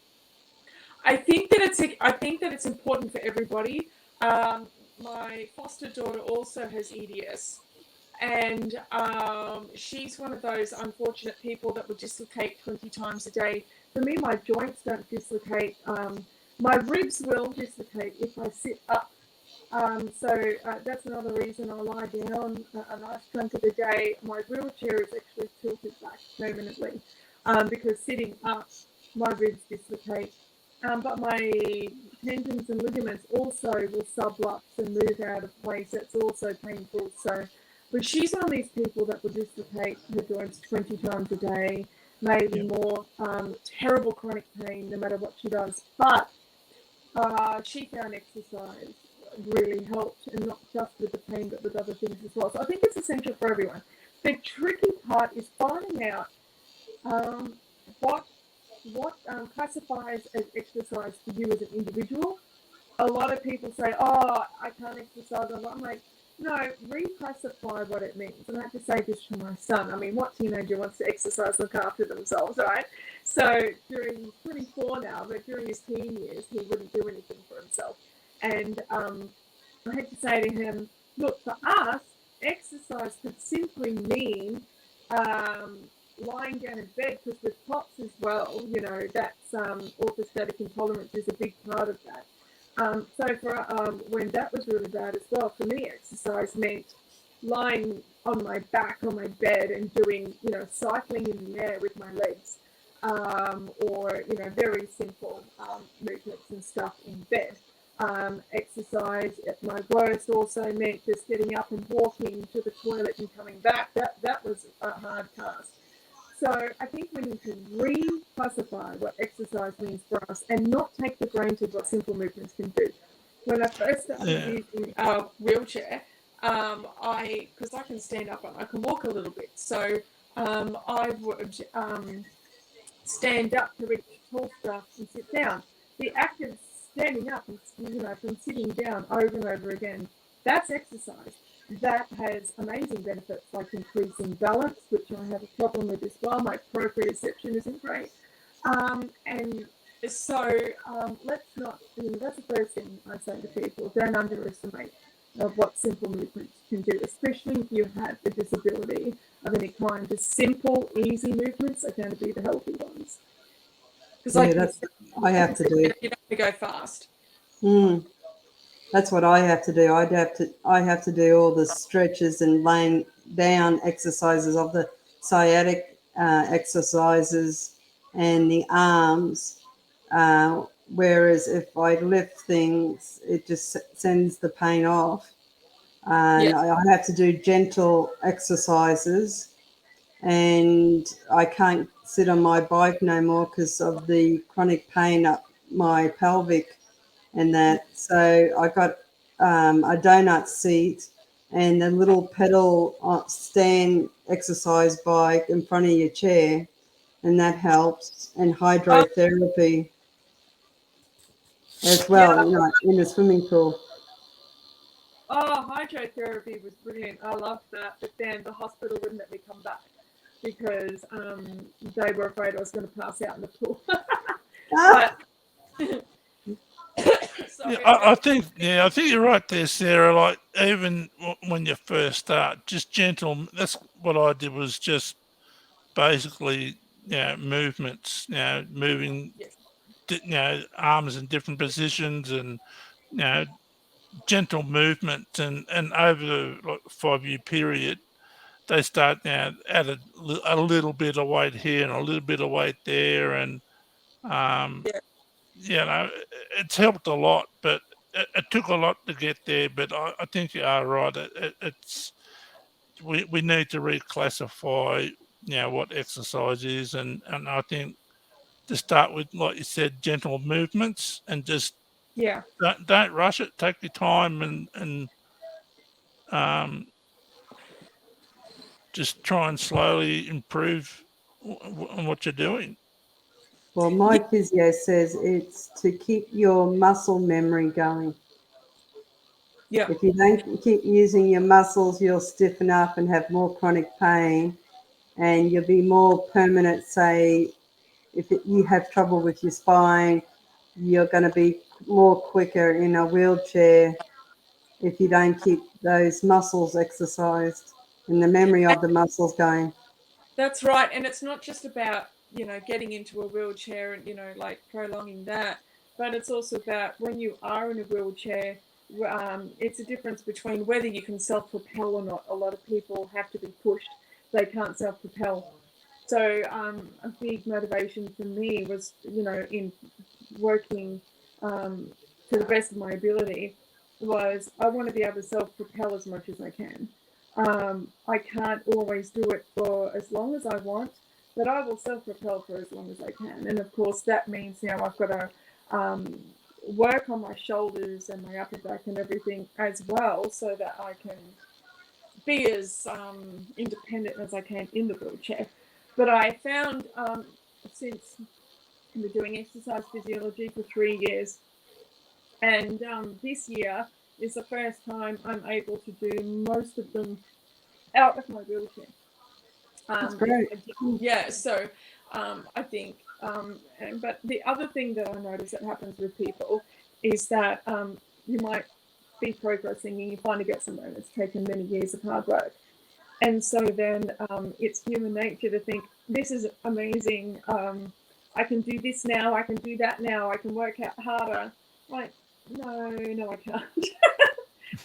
I think that it's important for everybody. My foster daughter also has EDS, and she's one of those unfortunate people that would dislocate 20 times a day. For me, my joints don't dislocate. My ribs will dislocate if I sit up. So that's another reason I lie down a nice chunk of the day. My wheelchair is actually tilted back permanently because sitting up, my ribs dislocate. But my tendons and ligaments also will sublux and move out of place. That's also painful. So, but she's one of these people that will dislocate her joints 20 times a day, maybe Yeah, more. Terrible chronic pain no matter what she does. But she found exercise really helped, and not just with the pain, but with other things as well. So I think it's essential for everyone. The tricky part is finding out um, what classifies as exercise for you as an individual. A lot of people say, "Oh, I can't exercise." I'm like, no, reclassify what it means. And I have to say this to my son. I mean, what teenager wants to exercise, look after themselves, right? So he's 24 now, but during his teen years, he wouldn't do anything for himself. And I had to say to him, look, for us, exercise could simply mean lying down in bed, because with POTS as well, you know, that's orthostatic intolerance is a big part of that. So for when that was really bad as well, for me, exercise meant lying on my back on my bed and doing, you know, cycling in the air with my legs, or, you know, very simple movements and stuff in bed. Exercise at my worst also meant just getting up and walking to the toilet and coming back. That was a hard task. So I think we need to reclassify what exercise means for us and not take for granted what simple movements can do. When I first started using a wheelchair, because I can stand up and I can walk a little bit, so I would stand up to reach tall stuff and sit down. The act of standing up and, you know, from sitting down over and over again, that's exercise. That has amazing benefits like increasing balance, which I have a problem with as well. My proprioception isn't great. And so let's not, you know, that's the first thing I say to people, don't underestimate what simple movements can do, especially if you have a disability of any kind. The simple, easy movements are going to be the healthy ones. Because Yeah, like that's what I have to do. you don't have to go fast. That's what I have to do. I have to do all the stretches and laying down exercises of the sciatic exercises and the arms. Whereas if I lift things, it just sends the pain off. And Yeah. I have to do gentle exercises, and I can't sit on my bike no more because of the chronic pain up my pelvic and that. So I got a donut seat and a little pedal stand exercise bike in front of your chair, and that helps. And hydrotherapy as well, Yeah. you know, in the swimming pool. Oh, hydrotherapy was brilliant. I loved that. But then the hospital wouldn't let me come back because they were afraid I was going to pass out in the pool. Ah, But Yeah, sorry, I think you're right there, Sarah. Like even when you first start, just gentle. That's what I did, was just basically, you know, movements. You know, moving, yes. you know, arms in different positions, and you know, gentle movement. And over the like 5 year period, they start now added a little bit of weight here and a little bit of weight there, and Yeah. you know, it's helped a lot, but it took a lot to get there. But I think you are right. It's we need to reclassify, you know, what exercise is, and I think to start with, like you said, gentle movements, and just Yeah. don't rush it. Take your time, and um, just try and slowly improve on what you're doing. well, my physio says it's to keep your muscle memory going. Yeah. If you don't keep using your muscles, you'll stiffen up and have more chronic pain, and you'll be more permanent. Say, if you have trouble with your spine, you're going to be more quicker in a wheelchair if you don't keep those muscles exercised and the memory of the muscles going. That's right. And it's not just about, you know, getting into a wheelchair and, you know, like prolonging that, but it's also about when you are in a wheelchair, it's a difference between whether you can self-propel or not. A lot of people have to be pushed. They can't self-propel. So a big motivation for me was, you know, in working to the best of my ability, was I want to be able to self-propel as much as I can. I can't always do it for as long as I want, but I will self-propel for as long as I can. And of course, that means now I've got to work on my shoulders and my upper back and everything as well, so that I can be as independent as I can in the wheelchair. But I found since I've been doing exercise physiology for 3 years, and this year is the first time I'm able to do most of them out of my wheelchair. That's great. Yeah, so I think, but the other thing that I notice that happens with people is that you might be progressing and you finally get somewhere, and it's taken many years of hard work. And so then it's human nature to think, this is amazing. I can do this now. I can do that now. I can work out harder. Like, no, I can't.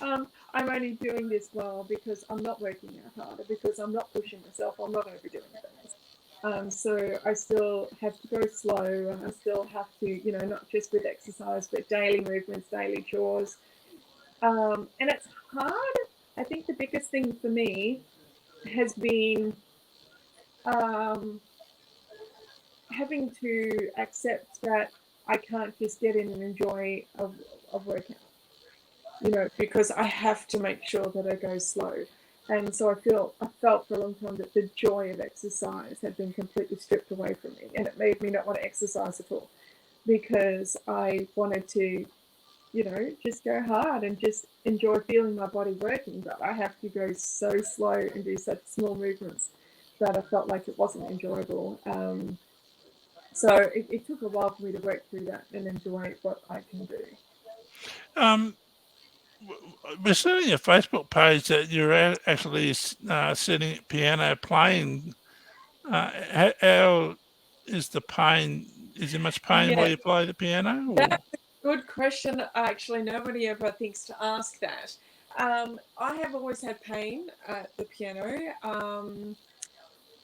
I'm only doing this well because I'm not working out harder, because I'm not pushing myself. I'm not overdoing things. So I still have to go slow, and I still have to, not just with exercise, but daily movements, daily chores. And it's hard. I think the biggest thing for me has been having to accept that I can't just get in and enjoy a workout, because I have to make sure that I go slow. And so I felt for a long time that the joy of exercise had been completely stripped away from me, and it made me not want to exercise at all, because I wanted to, just go hard and just enjoy feeling my body working. But I have to go so slow and do such small movements that I felt like it wasn't enjoyable. So it took a while for me to work through that and enjoy what I can do. We're seeing on your Facebook page that you're actually sitting at piano playing. How is the pain? Is there much pain while you play the piano? Or? That's a good question. Actually, nobody ever thinks to ask that. I have always had pain at the piano.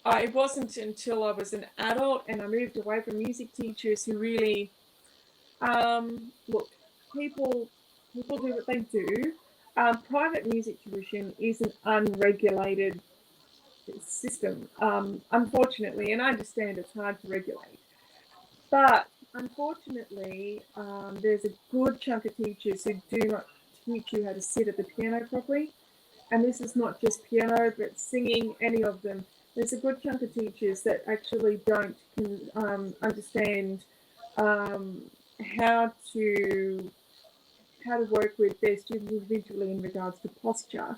It wasn't until I was an adult and I moved away from music teachers who really, look, people do what they do. Private music tuition is an unregulated system, unfortunately, and I understand it's hard to regulate. But unfortunately, there's a good chunk of teachers who do not teach you how to sit at the piano properly. And this is not just piano, but singing, any of them. There's a good chunk of teachers that actually don't understand how to work with their students individually in regards to posture.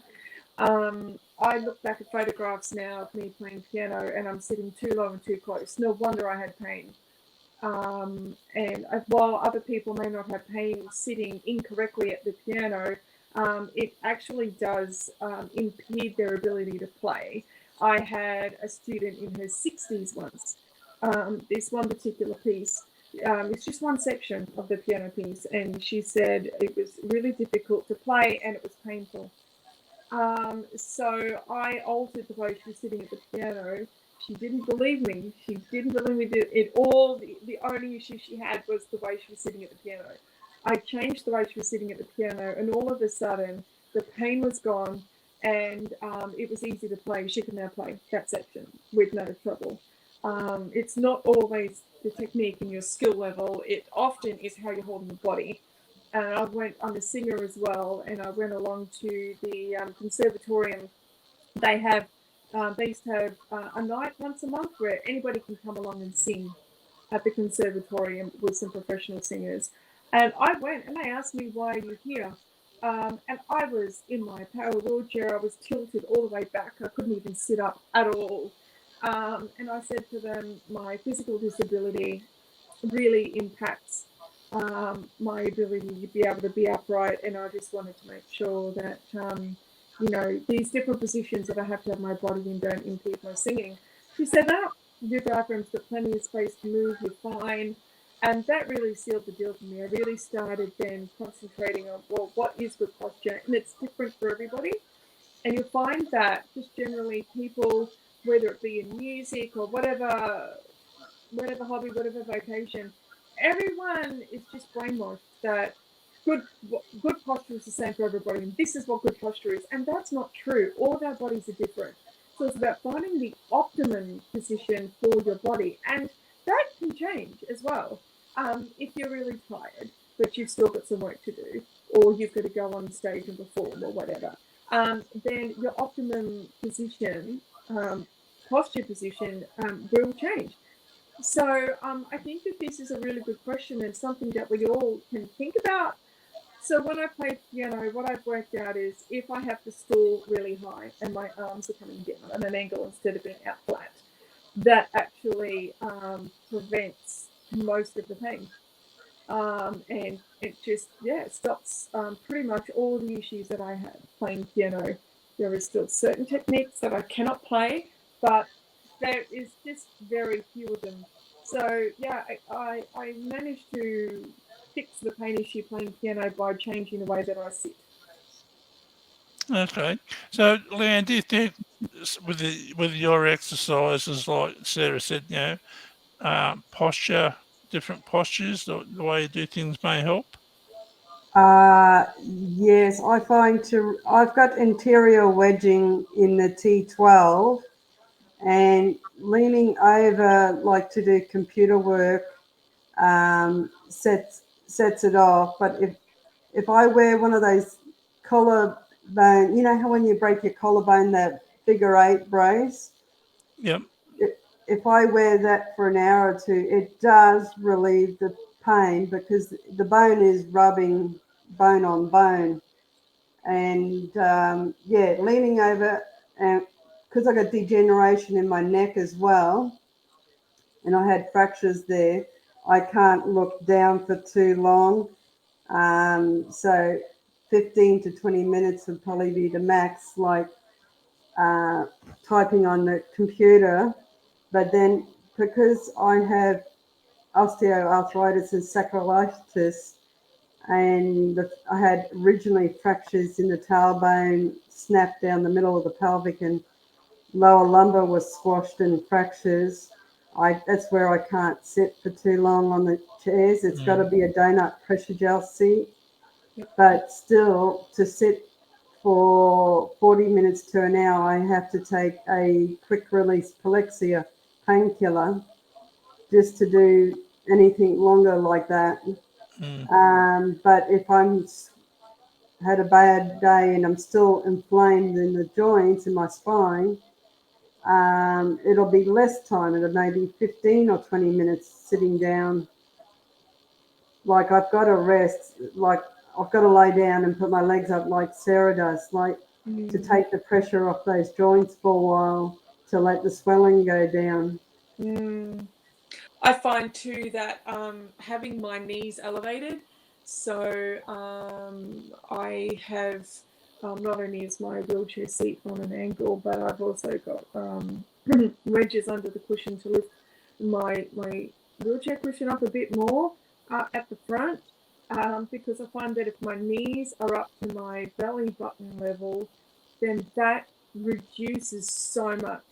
I look back at photographs now of me playing piano, and I'm sitting too low and too close. No wonder I had pain. And while other people may not have pain sitting incorrectly at the piano, it actually does impede their ability to play. I had a student in her 60s once. This one particular piece, it's just one section of the piano piece, and she said it was really difficult to play and it was painful. So I altered the way she was sitting at the piano. She didn't believe me. She didn't believe me that it all, the only issue she had was the way she was sitting at the piano. I changed the way she was sitting at the piano, and all of a sudden the pain was gone, and it was easy to play. She can now play that section with no trouble. It's not always the technique and your skill level. It often is how you're holding the body. And I'm a singer as well, and I went along to the conservatorium. They used to have a night once a month where anybody can come along and sing at the conservatorium with some professional singers. And I went, and they asked me, why are you here? And I was in my power wheelchair. I was tilted all the way back. I couldn't even sit up at all. And I said to them, my physical disability really impacts my ability to be able to be upright, and I just wanted to make sure that these different positions that I have to have my body in don't impede my singing. She said, no, your diaphragm's got plenty of space to move, you're fine. And that really sealed the deal for me. I really started then concentrating on, well, what is good posture? And it's different for everybody. And you'll find that just generally people, whether it be in music or whatever hobby, whatever vocation, everyone is just brainwashed that good posture is the same for everybody, and this is what good posture is, and that's not true. All of our bodies are different, so it's about finding the optimum position for your body, and that can change as well. If you're really tired, but you've still got some work to do, or you've got to go on stage and perform or whatever, then your optimum position, posture position, will change. So I think that this is a really good question and something that we all can think about. So when I play piano, what I've worked out is if I have to stool really high and my arms are coming down at an angle instead of being out flat, that actually prevents most of the pain. and it just stops pretty much all the issues that I had playing piano. There is still certain techniques that I cannot play, but there is just very few of them. So yeah, I managed to fix the pain issue playing piano by changing the way that I sit. Okay. So, Leanne, do you think with your exercises, like Sarah said, posture, different postures, the way you do things may help? Yes, I've got interior wedging in the T12, and leaning over, like to do computer work, sets it off. But if I wear one of those collarbone, you know how when you break your collarbone, that figure 8 brace, Yep. if I wear that for an hour or two, it does relieve the pain because the bone is rubbing bone on bone. And leaning over, and because I got degeneration in my neck as well, and I had fractures there, I can't look down for too long. So 15 to 20 minutes would probably be the max, like typing on the computer. But then because I have osteoarthritis and sacroiliitis, and I had originally fractures in the tailbone, snapped down the middle of the pelvic, and lower lumbar was squashed and fractures. That's where I can't sit for too long on the chairs. It's got to be a donut pressure gel seat. But still, to sit for 40 minutes to an hour, I have to take a quick release Palexia painkiller just to do anything longer like that. But if I'm had a bad day and I'm still inflamed in the joints in my spine, it'll be less time. It'll maybe 15 or 20 minutes sitting down. Like I've got to rest, like I've got to lay down and put my legs up like Sarah does, like to take the pressure off those joints for a while to let the swelling go down. I find too that having my knees elevated, so I have not only is my wheelchair seat on an angle, but I've also got wedges under the cushion to lift my wheelchair cushion up a bit more at the front, because I find that if my knees are up to my belly button level, then that reduces so much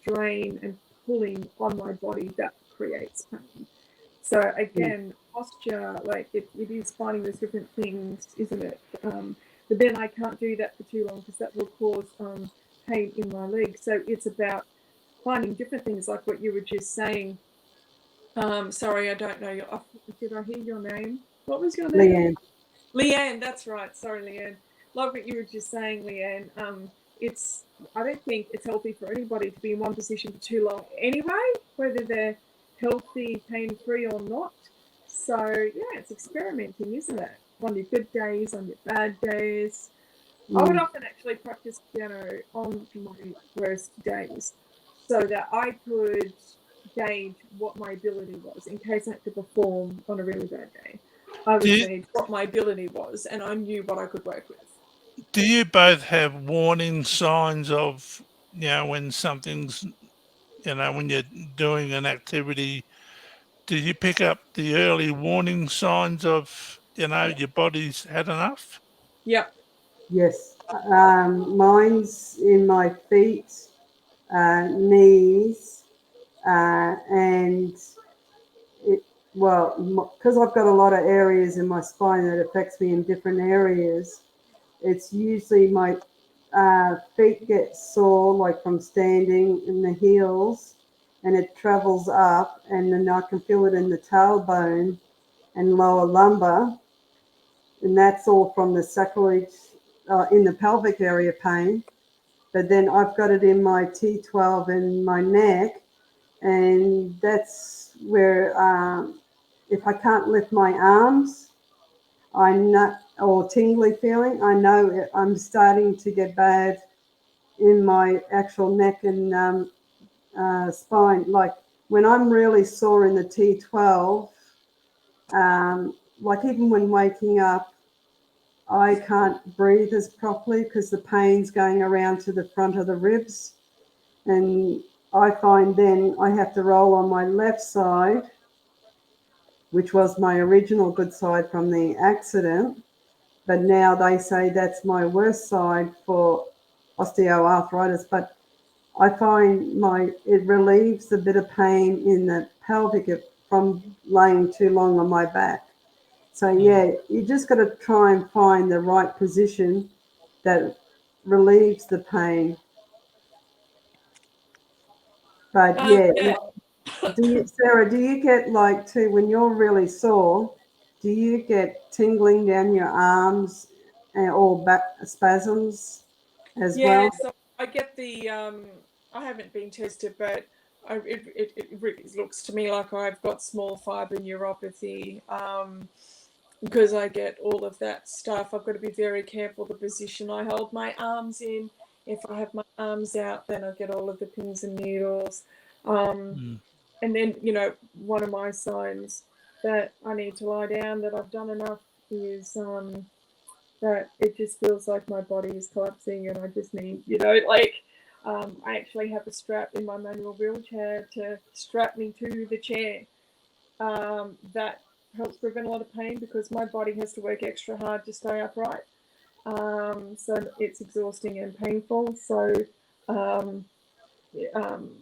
strain and pulling on my body that creates pain. So again, posture, like it is finding those different things, isn't it? But then I can't do that for too long because that will cause pain in my legs. So it's about finding different things like what you were just saying. Sorry, I don't know. Did I hear your name? What was your name? Leanne. Leanne, that's right. Sorry, Leanne. Like what you were just saying, Leanne. I don't think it's healthy for anybody to be in one position for too long anyway, whether they're healthy, pain-free or not. So yeah, it's experimenting, isn't it? On your good days, on your bad days. I would often actually practice piano on my worst days so that I could gauge what my ability was in case I had to perform on a really bad day. I would gauge what my ability was and I knew what I could work with. Do you both have warning signs of, when something's, when you're doing an activity, do you pick up the early warning signs of, your body's had enough? Yep. Yes. Mine's in my feet, knees, and because I've got a lot of areas in my spine that affects me in different areas, it's usually my feet get sore, like from standing in the heels, and it travels up, and then I can feel it in the tailbone and lower lumbar, and that's all from the sacroiliac in the pelvic area pain. But then I've got it in my T12 and my neck, and that's where if I can't lift my arms, I know, or tingly feeling, I know I'm starting to get bad in my actual neck and spine. Like when I'm really sore in the T12, Like even when waking up, I can't breathe as properly because the pain's going around to the front of the ribs. And I find then I have to roll on my left side, which was my original good side from the accident. But now they say that's my worst side for osteoarthritis. But I find it relieves a bit of pain in the pelvic from laying too long on my back. So yeah, you just got to try and find the right position that relieves the pain. But yeah, Yeah. Sarah, do you get like too when you're really sore? Do you get tingling down your arms or back spasms as Yeah, well? so I get the I haven't been tested, but it really looks to me like I've got small fiber neuropathy, because I get all of that stuff. I've got to be very careful the position I hold my arms in. If I have my arms out, then I get all of the pins and needles. And then, one of my signs that I need to lie down, that I've done enough, is that it just feels like my body is collapsing and I just need, I actually have a strap in my manual wheelchair to strap me to the chair. That helps prevent a lot of pain because my body has to work extra hard to stay upright. So it's exhausting and painful. So,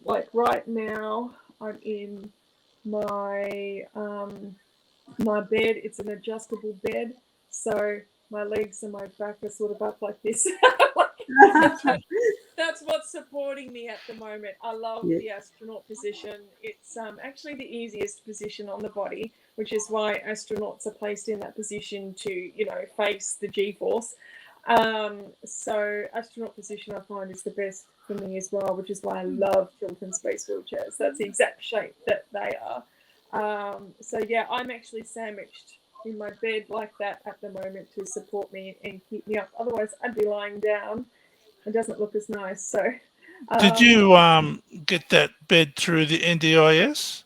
like right now, I'm in my my bed. It's an adjustable bed, so my legs and my back are sort of up like this. That's what's supporting me at the moment. I love Yeah. the astronaut position. It's actually the easiest position on the body, which is why astronauts are placed in that position to, face the G-force. So astronaut position I find is the best for me as well, which is why I love children's space wheelchairs. That's the exact shape that they are. So yeah, I'm actually sandwiched in my bed like that at the moment to support me and keep me up. Otherwise, I'd be lying down. It doesn't look as nice. So, Did you get that bed through the NDIS?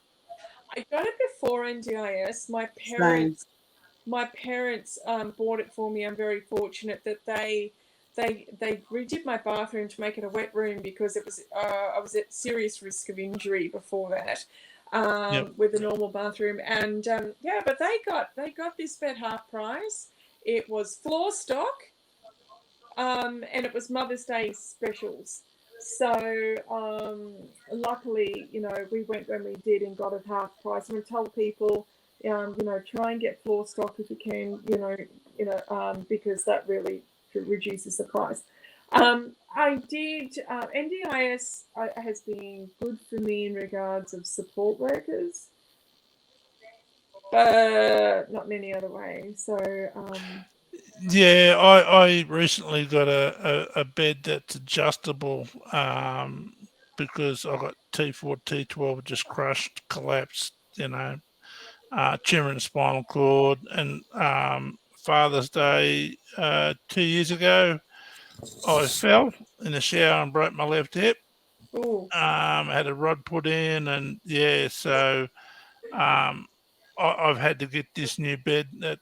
I got it before NDIS. Same. My parents bought it for me. I'm very fortunate that they redid my bathroom to make it a wet room because it was I was at serious risk of injury before that. Yep. With a normal bathroom, and yeah, but they got this bed half price. It was floor stock, and it was Mother's Day specials. So luckily, we went when we did and got it half price. And we told people, try and get floor stock if you can, because that really reduces the price. I did. NDIS has been good for me in regards of support workers, but not in any other way. So. Yeah, I recently got a bed that's adjustable because I got T4, T12 just crushed, collapsed, tumor in the spinal cord. And Father's Day 2 years ago, I fell in the shower and broke my left hip. Ooh. Had a rod put in, and yeah, so I've had to get this new bed that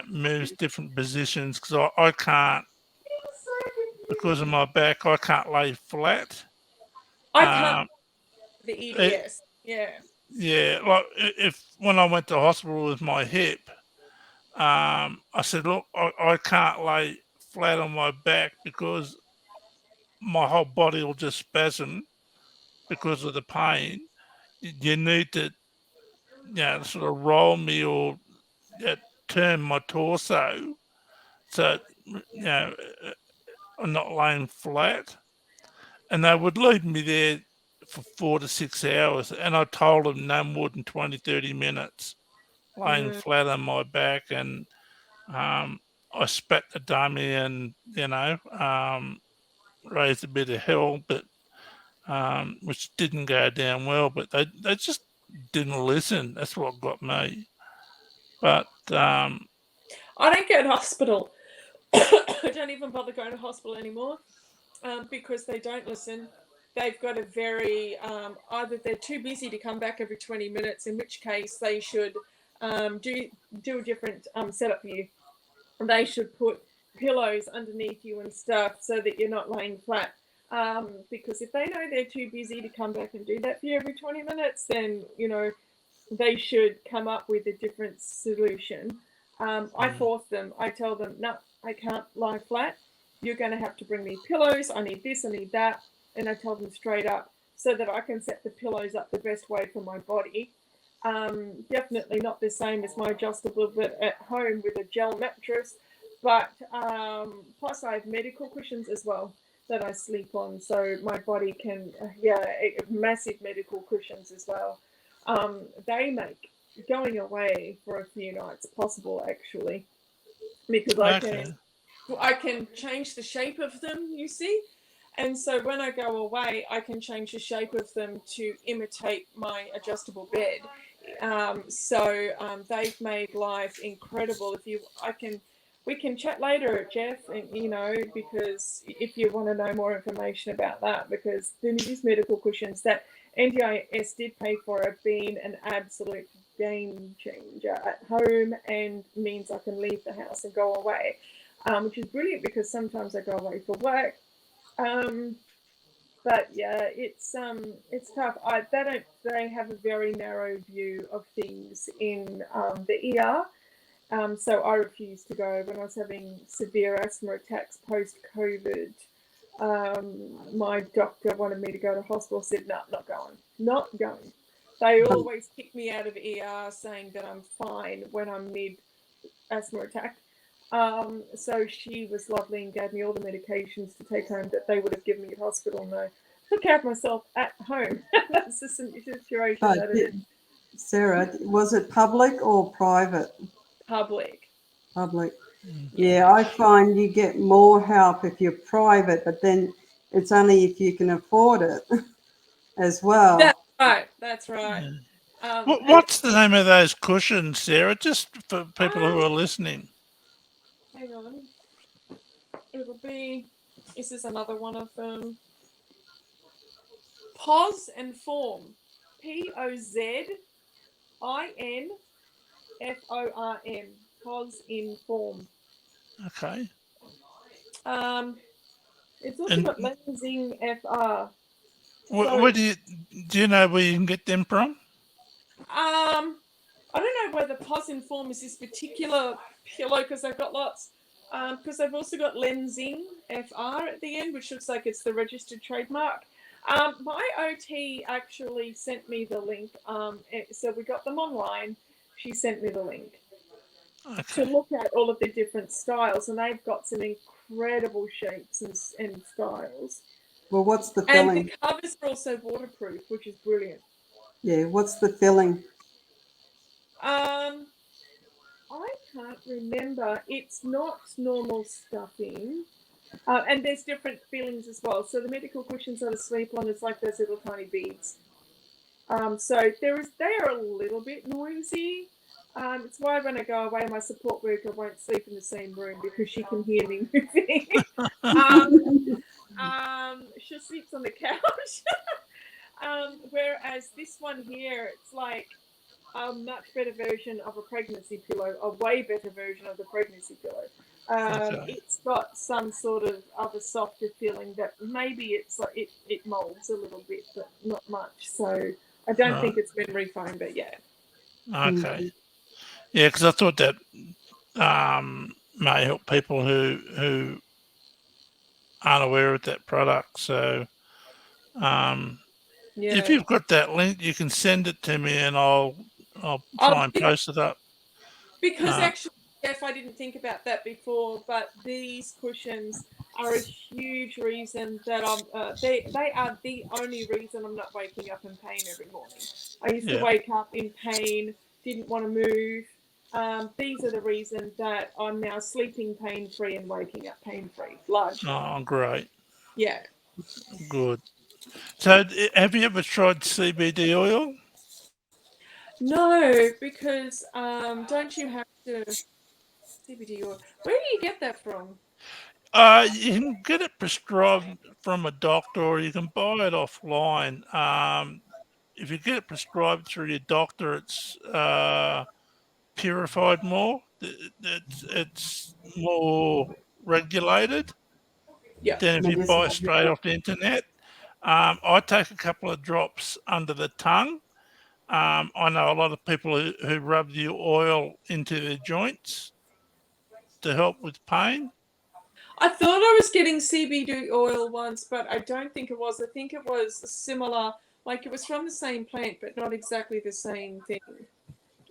moves different positions because I can't, because of my back, I can't lay flat. I can't. Um, The it, EDS. Yeah. yeah, like if when I went to hospital with my hip, I said, look, I can't lay flat on my back because my whole body will just spasm because of the pain. You need to, sort of roll me or turn my torso so, I'm not laying flat. And they would leave me there for 4 to 6 hours. And I told them no more than 20, 30 minutes laying Mm. flat on my back. And I spat the dummy and, raised a bit of hell, but which didn't go down well. But they just didn't listen. That's what got me. But I don't go to hospital. I don't even bother going to hospital anymore because they don't listen. They've got a very, either they're too busy to come back every 20 minutes, in which case they should do a different setup for you. And they should put pillows underneath you and stuff so that you're not laying flat. Because if they know they're too busy to come back and do that for you every 20 minutes, then, they should come up with a different solution. I force them. I tell them, no, I can't lie flat. You're going to have to bring me pillows. I need this, I need that. And I tell them straight up so that I can set the pillows up the best way for my body. Definitely not the same as my adjustable bed at home with a gel mattress. But plus, I have medical cushions as well that I sleep on, so my body can, massive medical cushions as well. They make going away for a few nights possible, actually, because Okay. I can change the shape of them, you see. And so when I go away, I can change the shape of them to imitate my adjustable bed. They've made life incredible. We can chat later, Jeff, and because if you want to know more information about that, because these medical cushions that NDIS did pay for have been an absolute game changer at home and means I can leave the house and go away, which is brilliant because sometimes I go away for work. But yeah, it's tough. They have a very narrow view of things in the ER. So I refused to go when I was having severe asthma attacks post COVID. My doctor wanted me to go to hospital. Said no, not going. They always kick me out of ER saying that I'm fine when I'm mid asthma attack. So she was lovely and gave me all the medications to take home that they would have given me at hospital. And I took care of myself at home. That's the situation that it is. Sarah, was it public or private? Public. Public. Yeah, I find you get more help if you're private, but then it's only if you can afford it as well. That's right. What's the name of those cushions, Sarah? Just for people who are listening. Hang on. It'll be. This is another one of them. Pos and Form. POZINFORM. Pos in Form. Okay. It's also got Lensing FR. Where do you know where you can get them from? I don't know whether Pos in Form is this particular pillow because I've got lots. Because I've also got Lensing FR at the end, which looks like it's the registered trademark. My OT actually sent me the link. So we got them online. She sent me the link to look at all of the different styles, and they've got some incredible shapes and styles. Well, what's the filling? And the covers are also waterproof, which is brilliant. Yeah, what's the filling? I can't remember. It's not normal stuffing. And there's different fillings as well. So the medical cushions that I sleep on, it's like those little tiny beads. So they are a little bit noisy. It's why when I go away, my support worker won't sleep in the same room because she can hear me moving. She sleeps on the couch. Whereas this one here, it's like a much better version of a pregnancy pillow, a way better version of the pregnancy pillow. It's got some sort of other softer feeling that maybe it's like it molds a little bit, but not much. So I don't think it's memory foam, but yeah. Okay. Yeah, because I thought that may help people who aren't aware of that product. So if you've got that link, you can send it to me, and I'll try and post it up. Because actually, Jeff, I didn't think about that before, but these cushions are a huge reason that they are the only reason I'm not waking up in pain every morning. I used to wake up in pain, didn't want to move. These are the reasons that I'm now sleeping pain-free and waking up pain-free, largely. Oh, great. Yeah. Good. So have you ever tried CBD oil? No, because don't you have to CBD oil? Where do you get that from? You can get it prescribed from a doctor, or you can buy it offline. If you get it prescribed through your doctor, it's purified more. It's more regulated Yeah. than if you buy Medicinal. straight off the internet. I take a couple of drops under the tongue. I know a lot of people who rub the oil into their joints to help with pain. I thought I was getting CBD oil once, but I don't think it was. I think it was similar, like it was from the same plant, but not exactly the same thing.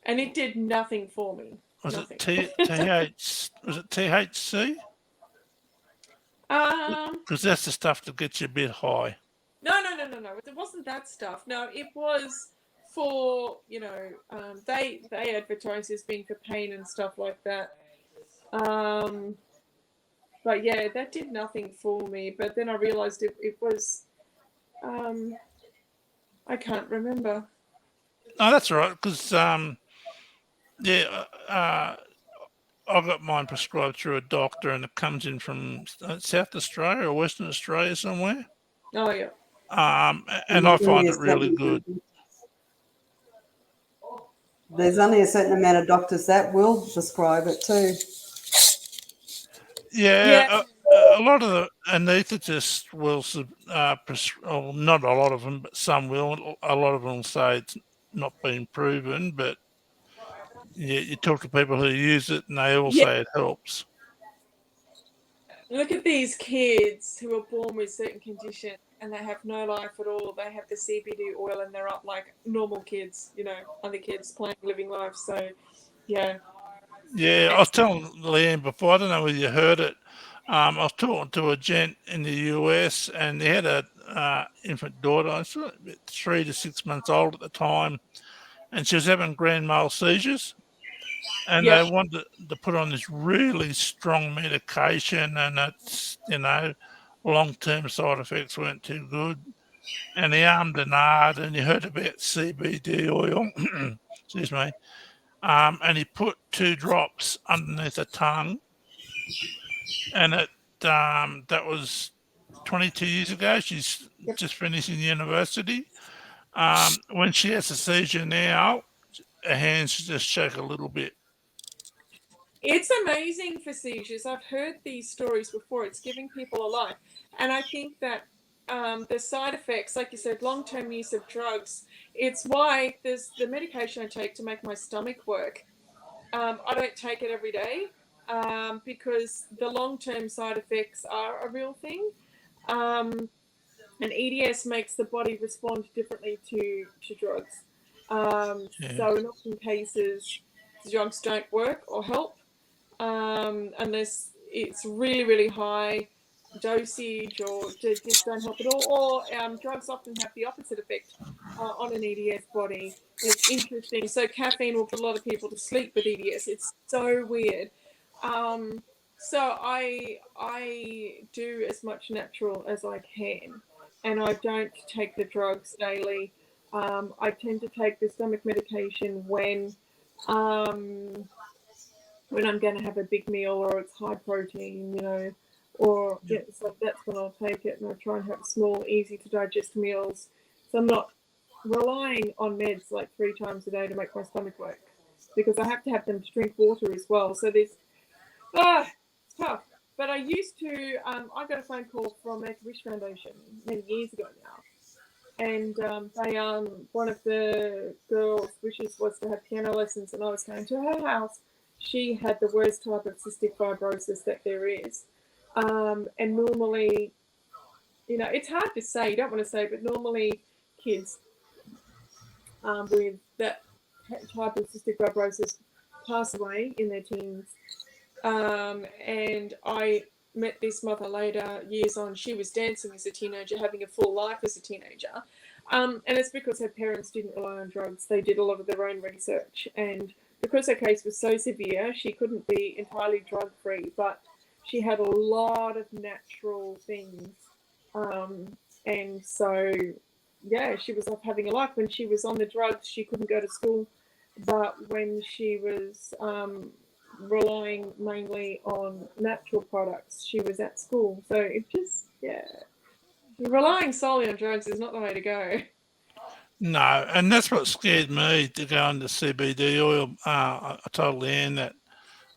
And it did nothing for me. Was Nothing. it TH? Was it THC? Um, Because that's the stuff that gets you a bit high. no. It wasn't that stuff. No, it was for, they advertise as being for pain and stuff like that. But yeah, that did nothing for me. But then I realized it was, I can't remember. No, that's all right. Because yeah, I got mine prescribed through a doctor, and it comes in from South Australia or Western Australia somewhere. Oh yeah. And I find it really good. There's only a certain amount of doctors that will prescribe it too. Yeah, a lot of the anaesthetists will, not a lot of them, but some will. A lot of them say it's not been proven, but yeah, you talk to people who use it, and they all Yeah. say it helps. Look at these kids who are born with certain conditions and they have no life at all. They have the CBD oil and they're up like normal kids, other kids playing, living life. So, yeah. Yeah, I was telling Leanne before, I don't know whether you heard it. I was talking to a gent in the US, and he had a infant daughter, I was about 3 to 6 months old at the time, and she was having grand mal seizures. And Yeah. they wanted to put on this really strong medication, and it's, long-term side effects weren't too good. And he armed and ahed, and you heard about CBD oil, excuse me, and he put 2 drops underneath her tongue, and that was 22 years ago. She's Yep. just finishing university. When she has a seizure now, her hands just shake a little bit. It's amazing for seizures. I've heard these stories before. It's giving people a life. And I think that the side effects, like you said, long-term use of drugs, it's why there's the medication I take to make my stomach work. I don't take it every day because the long-term side effects are a real thing. And EDS makes the body respond differently to drugs. Yeah. So in often cases, the drugs don't work or help unless it's really, really high dosage or just don't help at all. Or drugs often have the opposite effect on an EDS body. It's interesting. So caffeine will put a lot of people to sleep with EDS. It's so weird. So I do as much natural as I can, and I don't take the drugs daily. I tend to take the stomach medication when I'm going to have a big meal or it's high protein, or yeah, so that's when I'll take it, and I try and have small, easy to digest meals. So I'm not relying on meds like 3 times a day to make my stomach work because I have to have them to drink water as well. So it's tough. But I used to, I got a phone call from Make-A-Wish Foundation many years ago now. And they one of the girls' wishes was to have piano lessons, and I was going to her house. She had the worst type of cystic fibrosis that there is. And normally, it's hard to say, you don't want to say, but normally kids with that type of cystic fibrosis pass away in their teens. And I met this mother later, years on. She was dancing as a teenager, having a full life as a teenager. And it's because her parents didn't rely on drugs. They did a lot of their own research. And because her case was so severe, she couldn't be entirely drug-free, but she had a lot of natural things. And so, yeah, she was off having a life. When she was on the drugs, she couldn't go to school. But when she was relying mainly on natural products, she was at school. So relying solely on drugs is not the way to go. No, and that's what scared me to go into CBD oil. I told Leanne that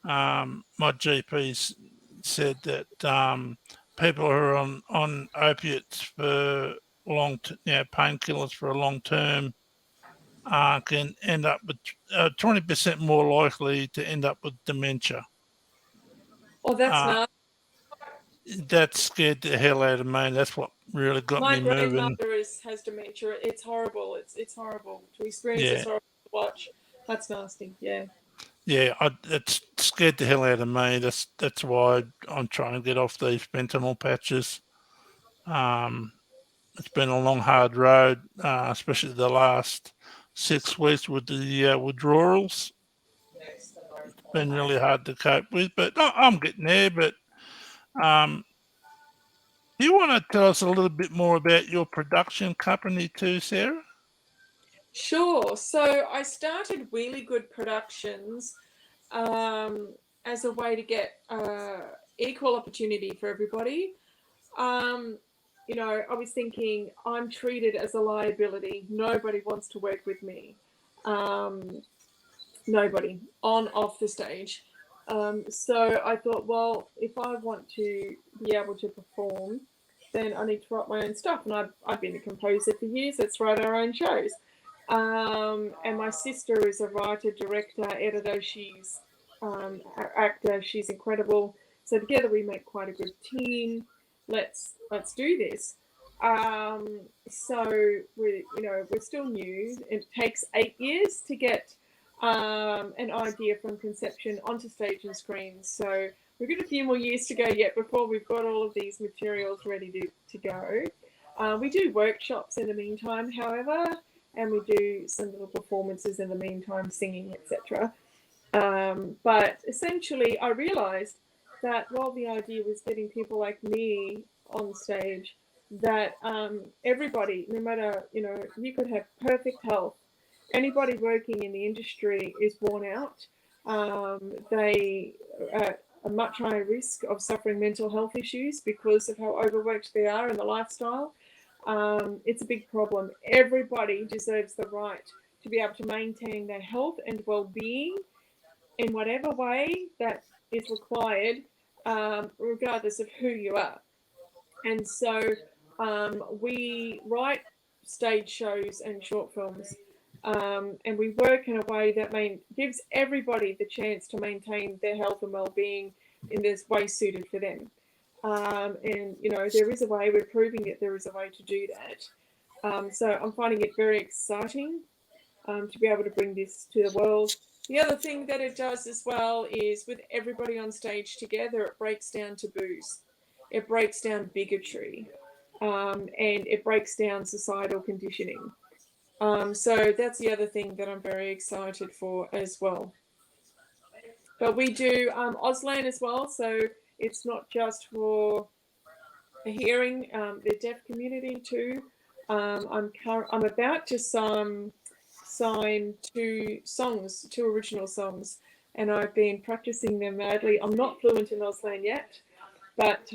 my GP said that people who are on opiates for painkillers for a long term can end up with 20% more likely to end up with dementia. Oh, that's Uh, nice. that scared the hell out of me. That's what really got My me moving. grandmother has dementia. It's horrible. It's horrible to experience. It's Yeah, horrible to watch. That's nasty. Yeah. yeah, it scared the hell out of me. That's why I'm trying to get off these fentanyl patches. Um, it's been a long, hard road, especially the last 6 weeks with the withdrawals. Been really hard to cope with, but I'm getting there. But um, do you want to tell us a little bit more about your production company too, Sarah? Sure. So I started Wheelie Good Productions as a way to get equal opportunity for everybody. Um, I was thinking I'm treated as a liability. Nobody wants to work with me. Um, Nobody on off the stage. So I thought, well, if I want to be able to perform, then I need to write my own stuff. And I've been a composer for years. Let's write our own shows. And my sister is a writer, director, editor. She's an actor. She's incredible. So together we make quite a good team. Let's do this. So we're still new. It takes 8 years to get an idea from conception onto stage and screen. So we've got a few more years to go yet before we've got all of these materials ready to go. We do workshops in the meantime, however, and we do some little performances in the meantime, singing, etc. But essentially, I realized that while the idea was getting people like me on stage, that everybody, no matter, you could have perfect health. Anybody working in the industry is worn out. They are a much higher risk of suffering mental health issues because of how overworked they are in the lifestyle. It's a big problem. Everybody deserves the right to be able to maintain their health and well-being in whatever way that is required, regardless of who you are. And so we write stage shows and short films, and we work in a way that gives everybody the chance to maintain their health and well-being in this way suited for them. And there is a way. We're proving that there is a way to do that. So I'm finding it very exciting to be able to bring this to the world. The other thing that it does as well is with everybody on stage together, it breaks down taboos, it breaks down bigotry, and it breaks down societal conditioning. So that's the other thing that I'm very excited for as well. But we do Auslan as well, so it's not just for the hearing, the deaf community too. I'm about to sign two original songs, and I've been practicing them madly. I'm not fluent in Auslan yet, but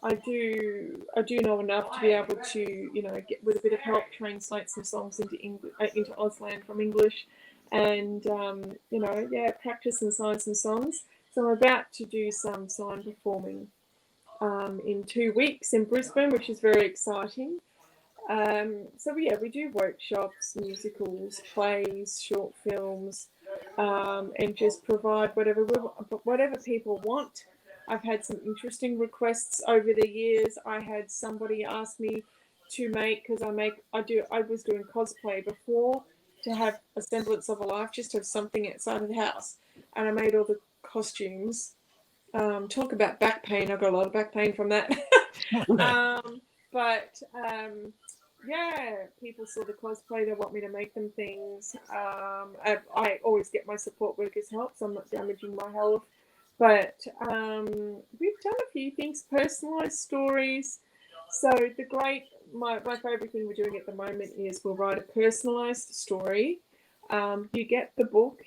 I do know enough to be able to get with a bit of help translate some songs into Auslan from English, and practice and sign some songs. So I'm about to do some sign performing in 2 weeks in Brisbane, which is very exciting. So yeah, we do workshops, musicals, plays, short films, and just provide whatever people want. I've had some interesting requests over the years. I had somebody ask me to make, because I was doing cosplay before, to have a semblance of a life, just have something outside of the house, and I made all the costumes. Talk about back pain. I got a lot of back pain from that. But yeah, people saw the cosplay. They want me to make them things. I always get my support workers' help, so I'm not damaging my health. But we've done a few things, personalised stories. So my favourite thing we're doing at the moment is we'll write a personalised story. You get the book,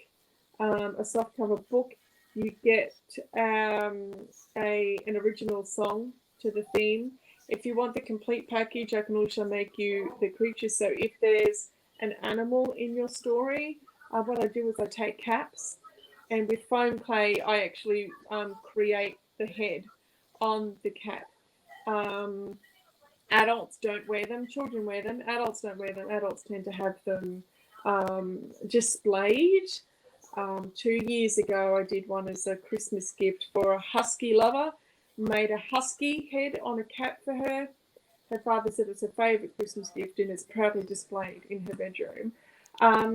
a softcover book. You get an original song to the theme. If you want the complete package, I can also make you the creature. So if there's an animal in your story, what I do is I take caps, and with foam clay, I actually create the head on the cap. Um, Adults don't wear them, children wear them, adults don't wear them. Adults tend to have them displayed. 2 years ago, I did one as a Christmas gift for a husky lover. Made a husky head on a cap for her. Her father said it's her favourite Christmas gift, and it's proudly displayed in her bedroom. I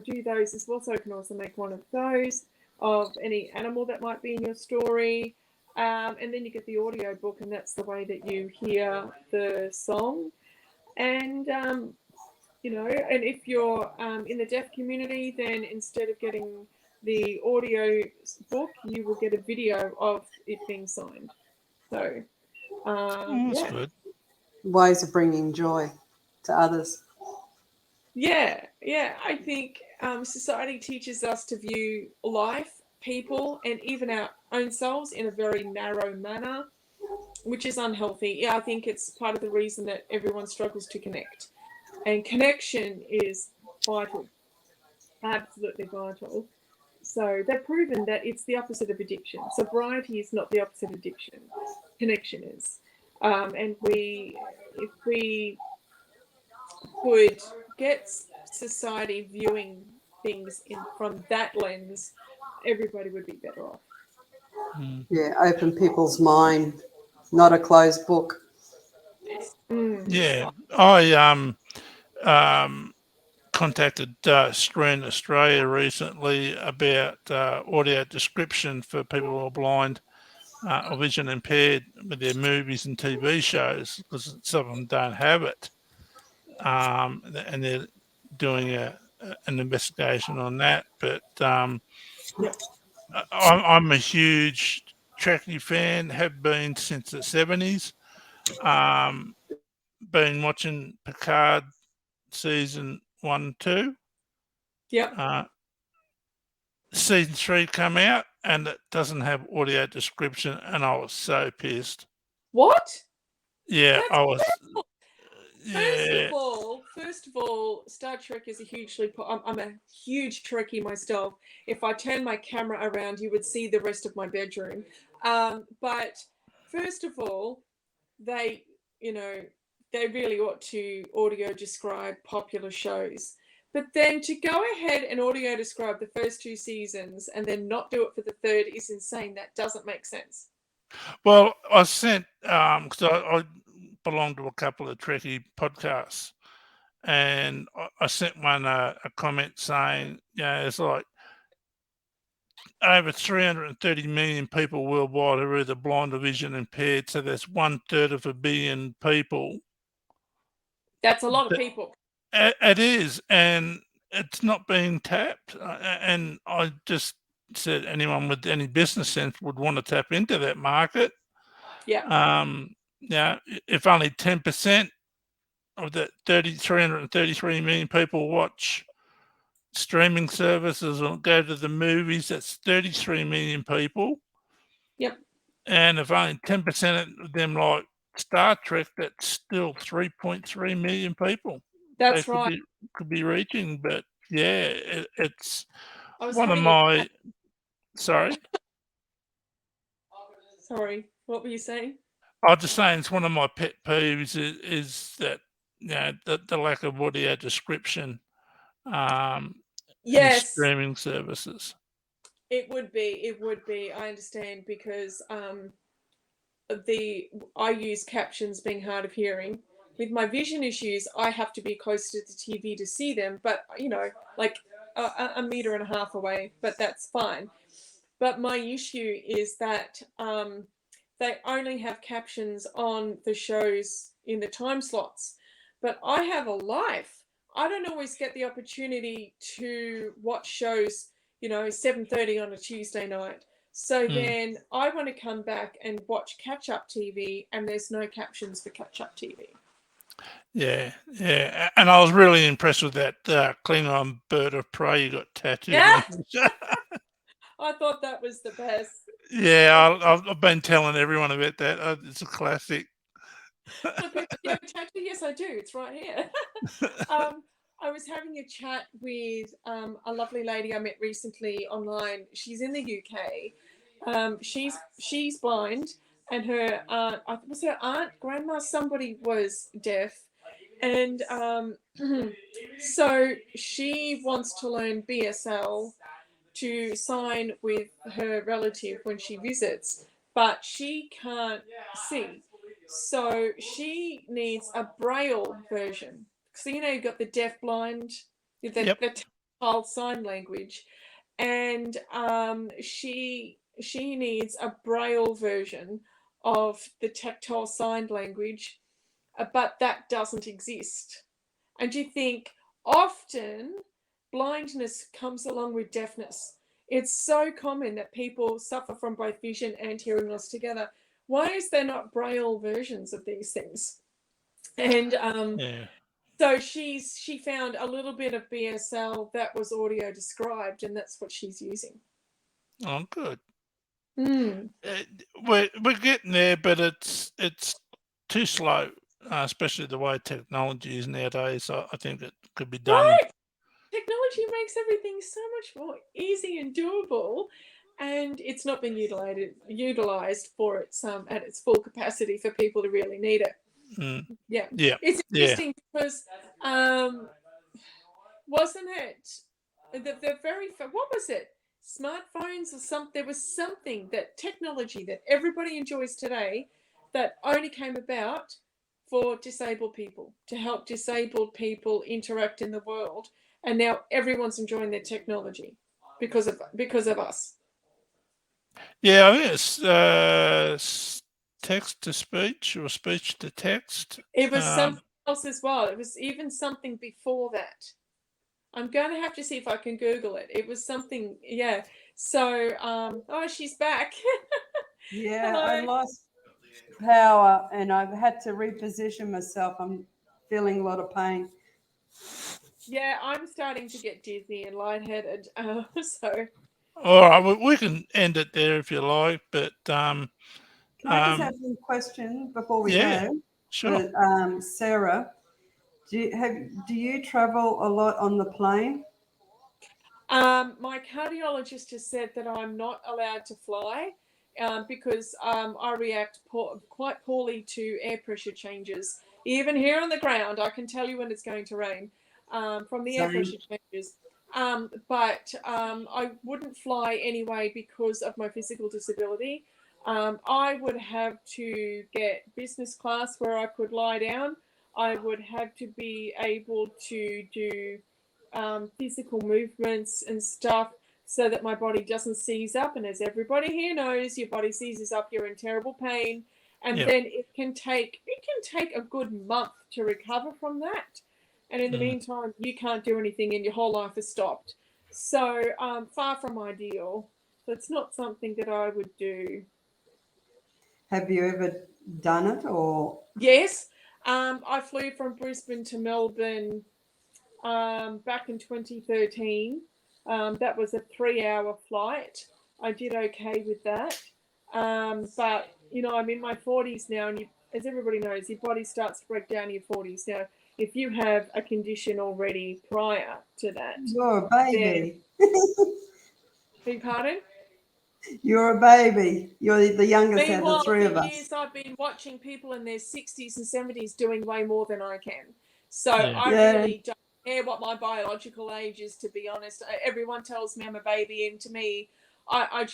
do those as well. So I can also make one of those of any animal that might be in your story. And then you get the audio book, and that's the way that you hear the song. And and if you're in the deaf community, then instead of getting the audio book, you will get a video of it being signed. So, That's good. Ways of bringing joy to others. Yeah, I think society teaches us to view life, people, and even our own selves in a very narrow manner, which is unhealthy. Yeah, I think it's part of the reason that everyone struggles to connect. And connection is vital, absolutely vital. So they've proven that it's the opposite of addiction. Sobriety is not the opposite of addiction. Connection is. And if we could get society viewing things from that lens, everybody would be better off. Yeah, open people's mind, not a closed book. Yeah, I contacted Screen Australia recently about audio description for people who are blind or vision impaired with their movies and TV shows, because some of them don't have it, and they're doing an investigation on that. But Yep. I'm a huge Trekkie fan, have been since the 70s. Been watching Picard season 1, 2. Yep. Season 3 come out and it doesn't have audio description, and I was so pissed. What? Yeah, That's I was. awful. Yeah, First of all, Star Trek is a hugely. I'm a huge Trekkie myself. If I turn my camera around, you would see the rest of my bedroom. But first of all, they, they really ought to audio describe popular shows. But then to go ahead and audio describe the first 2 seasons and then not do it for the third is insane. That doesn't make sense. well, I sent because I belong to a couple of Trekkie podcasts, and I sent one a comment saying, it's like over 330 million people worldwide are either blind or vision impaired, so that's 1/3 of a billion people. That's a lot of people. It is, and it's not being tapped. And I just said anyone with any business sense would want to tap into that market. Yeah. If only 10% of the 333 million people watch streaming services or go to the movies, that's 33 million people. Yep. And if only 10% of them like Star Trek, that's still 3.3 million people. That's They right. could be reaching, but yeah, it's I was one of having my. Sorry, Sorry, what were you saying? I was just saying it's one of my pet peeves is that the lack of audio description in Yes, streaming services. it would be. It would be. I understand because I use captions being hard of hearing. With my vision issues, I have to be close to the TV to see them, but like a meter and a half away, but that's fine. But my issue is that they only have captions on the shows in the time slots. But I have a life. I don't always get the opportunity to watch shows, 7:30 on a Tuesday night. So then I want to come back and watch catch-up TV, and there's no captions for catch-up TV. Yeah, and I was really impressed with that Klingon bird of prey you got tattooed Yeah, on. I thought that was the best. Yeah, I've been telling everyone about that. It's a classic. Yes, I do. It's right here. I was having a chat with a lovely lady I met recently online. She's in the UK. She's blind, and her was her aunt, grandma, somebody was deaf, and so she wants to learn BSL to sign with her relative when she visits, but she can't see. So she needs a braille version. So you've got the deaf blind, Yep. the tactile sign language, and she needs a braille version of the tactile sign language, but that doesn't exist. And you think often blindness comes along with deafness. It's so common that people suffer from both vision and hearing loss together. Why is there not braille versions of these things? And Yeah. so she found a little bit of BSL that was audio described, and that's what she's using. Oh, good. Mm. We're getting there, but it's too slow, especially the way technology is nowadays. I think it could be done. Right. Technology makes everything so much more easy and doable, and it's not been utilized for its at its full capacity for people who really need it. Mm. Yeah, Yeah. it's Yeah. interesting because wasn't it the very what was it, smartphones or something? There was something, that technology that everybody enjoys today that only came about for disabled people, to help disabled people interact in the world, and now everyone's enjoying their technology because of us. Yeah, I think it's text to speech or speech to text. It was something else as well. It was even something before that. I'm going to have to see if I can Google it. It was something, yeah. So, oh, she's back. Yeah, I Hello. lost power and I've had to reposition myself. I'm feeling a lot of pain. Yeah, I'm starting to get dizzy and lightheaded. So, All right, we can end it there if you like, but Can I just have one question before we yeah, go? sure. For Sarah, do you travel a lot on the plane? my cardiologist has said that I'm not allowed to fly because I react quite poorly to air pressure changes. Even here on the ground, I can tell you when it's going to rain from the air Same. pressure changes. But I wouldn't fly anyway because of my physical disability. I would have to get business class where I could lie down. I would have to be able to do physical movements and stuff so that my body doesn't seize up. And as everybody here knows, your body seizes up, you're in terrible pain. And Yep. then it can take a good month to recover from that. And in the meantime, you can't do anything and your whole life has stopped. So far from ideal. So it's not something that I would do. Have you ever done it or? Yes, I flew from Brisbane to Melbourne back in 2013. That was a 3-hour flight. I did okay with that. But, I'm in my 40s now, and as everybody knows, your body starts to break down in your 40s. Now, if you have a condition already prior to that, You're a baby. beg your pardon? You're a baby. You're the youngest out of the Meanwhile, three for of us. years, I've been watching people in their 60s and 70s doing way more than I can. So Yeah. I Yeah. really don't care what my biological age is, to be honest. Everyone tells me I'm a baby, and to me, I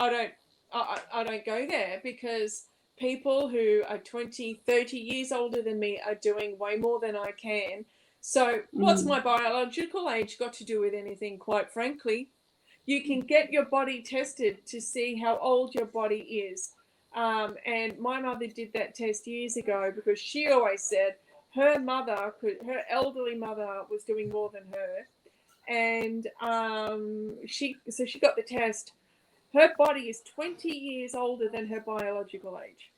don't go there, because people who are 20, 30 years older than me are doing way more than I can. So what's my biological age got to do with anything, quite frankly? You can get your body tested to see how old your body is. And my mother did that test years ago because she always said her elderly mother was doing more than her. And she got the test. Her body is 20 years older than her biological age.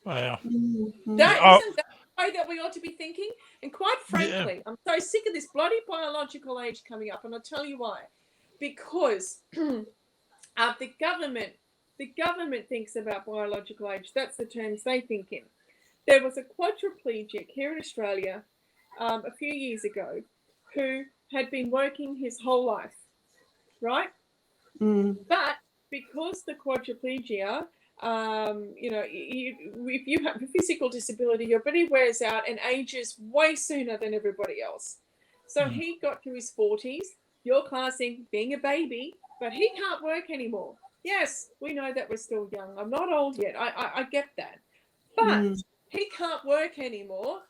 Wow. Isn't that the way that we ought to be thinking? And quite Yeah. frankly, I'm so sick of this bloody biological age coming up, and I'll tell you why. Because the government The government thinks about biological age. That's the terms they think in. There was a quadriplegic here in Australia a few years ago who had been working his whole life, right? But because the quadriplegia, if you have a physical disability, your body wears out and ages way sooner than everybody else. So he got to his 40s. You're classing being a baby, but he can't work anymore. Yes, we know that we're still young. I'm not old yet. I get that. But he can't work anymore.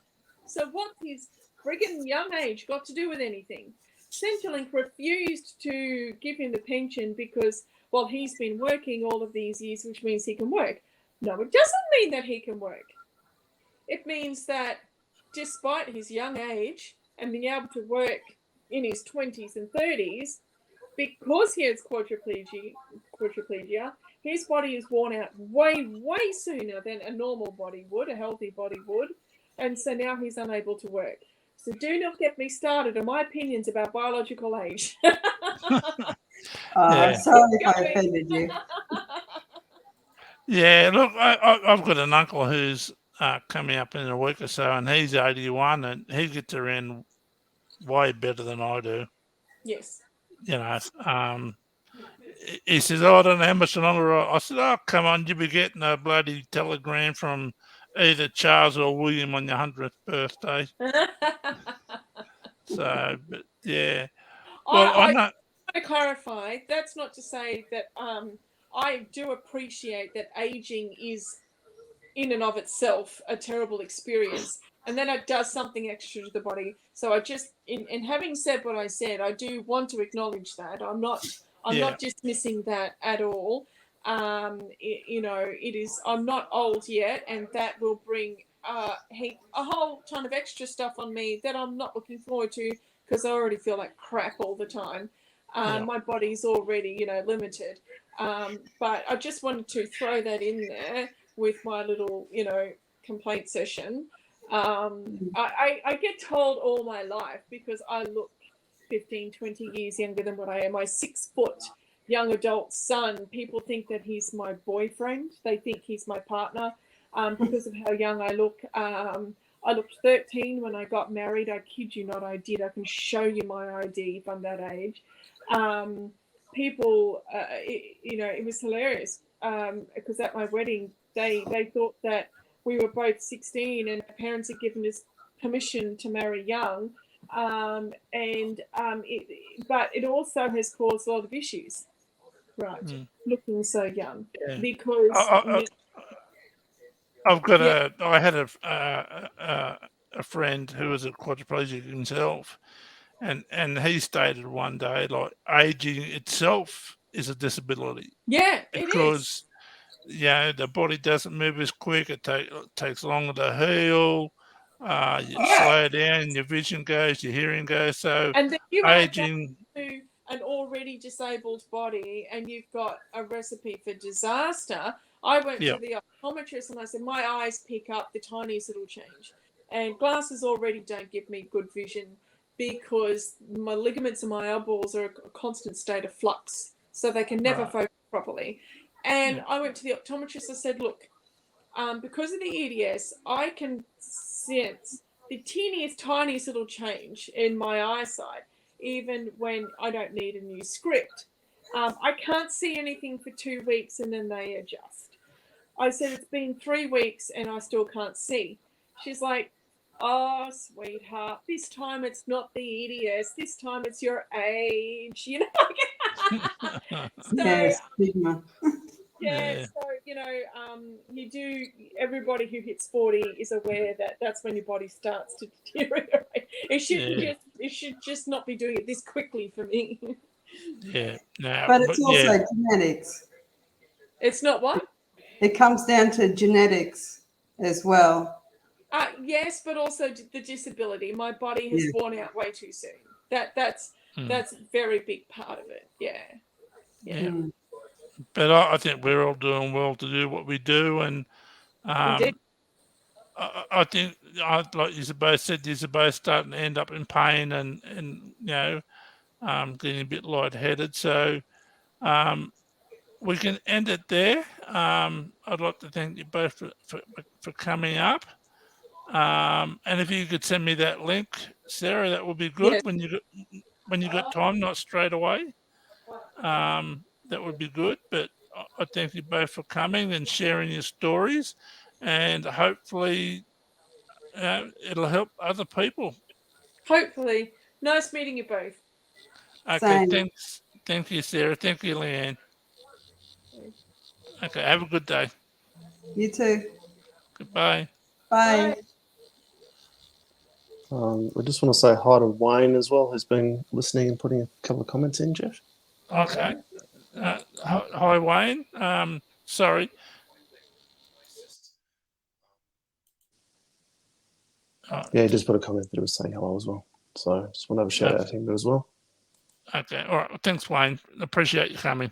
So what's his friggin' young age got to do with anything? Centrelink refused to give him the pension because, well, he's been working all of these years, which means he can work. No, it doesn't mean that he can work. It means that despite his young age and being able to work in his 20s and 30s, because he has quadriplegia, his body is worn out way, way sooner than a normal body would, a healthy body would. And so now he's unable to work. So do not get me started on my opinions about biological age. Yeah. Sorry if I offended you. Yeah, look, I've got an uncle who's coming up in a week or so, and he's 81, and he gets around way better than I do. Yes. You know, he says, "Oh, I don't know how much longer." I said, "Oh, come on, you'll be getting a bloody telegram from either Charles or William on your 100th birthday." So, but yeah. Well, I know. I want to clarify, that's not to say that I do appreciate that aging is in and of itself a terrible experience, and then it does something extra to the body. So I just, in having said what I said, I do want to acknowledge that. I'm not dismissing that at all. It is. I'm not old yet, and that will bring a whole ton of extra stuff on me that I'm not looking forward to because I already feel like crap all the time. My body's already, limited. But I just wanted to throw that in there with my little, complaint session. I get told all my life because I look 15, 20 years younger than what I am. My 6-foot young adult son, people think that he's my boyfriend. They think he's my partner because of how young I look. I looked 13 when I got married. I kid you not, I did. I can show you my ID if I'm that age. People, it was hilarious because at my wedding, they thought that we were both 16 and our parents had given us permission to marry young. But it also has caused a lot of issues, right? Looking so young because I had a friend who was a quadriplegic himself, and he stated one day, like, aging itself is a disability. Yeah, because the body doesn't move as quick. It takes longer to heal. You slow down, your vision goes, your hearing goes. So and then you aging to an already disabled body, and you've got a recipe for disaster. I went to the optometrist and I said, my eyes pick up the tiniest little change, and glasses already don't give me good vision because my ligaments and my eyeballs are a constant state of flux, so they can never focus properly. And I went to the optometrist. I said, look, because of the EDS, I can sense the teeniest, tiniest little change in my eyesight, even when I don't need a new script. I can't see anything for 2 weeks and then they adjust. I said, it's been 3 weeks and I still can't see. She's like, oh, sweetheart, this time it's not the EDS, this time it's your age, Stigma. You do. Everybody who hits 40 is aware that that's when your body starts to deteriorate. It should just not be doing it this quickly for me. But it's also genetics. It's not what? It comes down to genetics as well. Yes, but also the disability. My body has worn out way too soon. That's a very big part of it. Yeah. But I think we're all doing well to do what we do, and I think, like you both said, you're both starting to end up in pain and getting a bit lightheaded. So we can end it there. I'd like to thank you both for coming up. And if you could send me that link, Sarah, that would be good Yes. when you got time, not straight away. That would be good. But I thank you both for coming and sharing your stories, and hopefully it'll help other people. Hopefully. Nice meeting you both. Okay, Same. thanks. Thank you, Sarah. Thank you, Leanne. Okay, have a good day. You too. Goodbye. Bye. I just want to say hi to Wayne as well, who's been listening and putting a couple of comments in, Jeff. Okay. Hi, Wayne. Sorry. Yeah, he just put a comment that he was saying hello as well. So just want to have a shout out to him as well. Okay. All right. Thanks, Wayne. Appreciate you coming.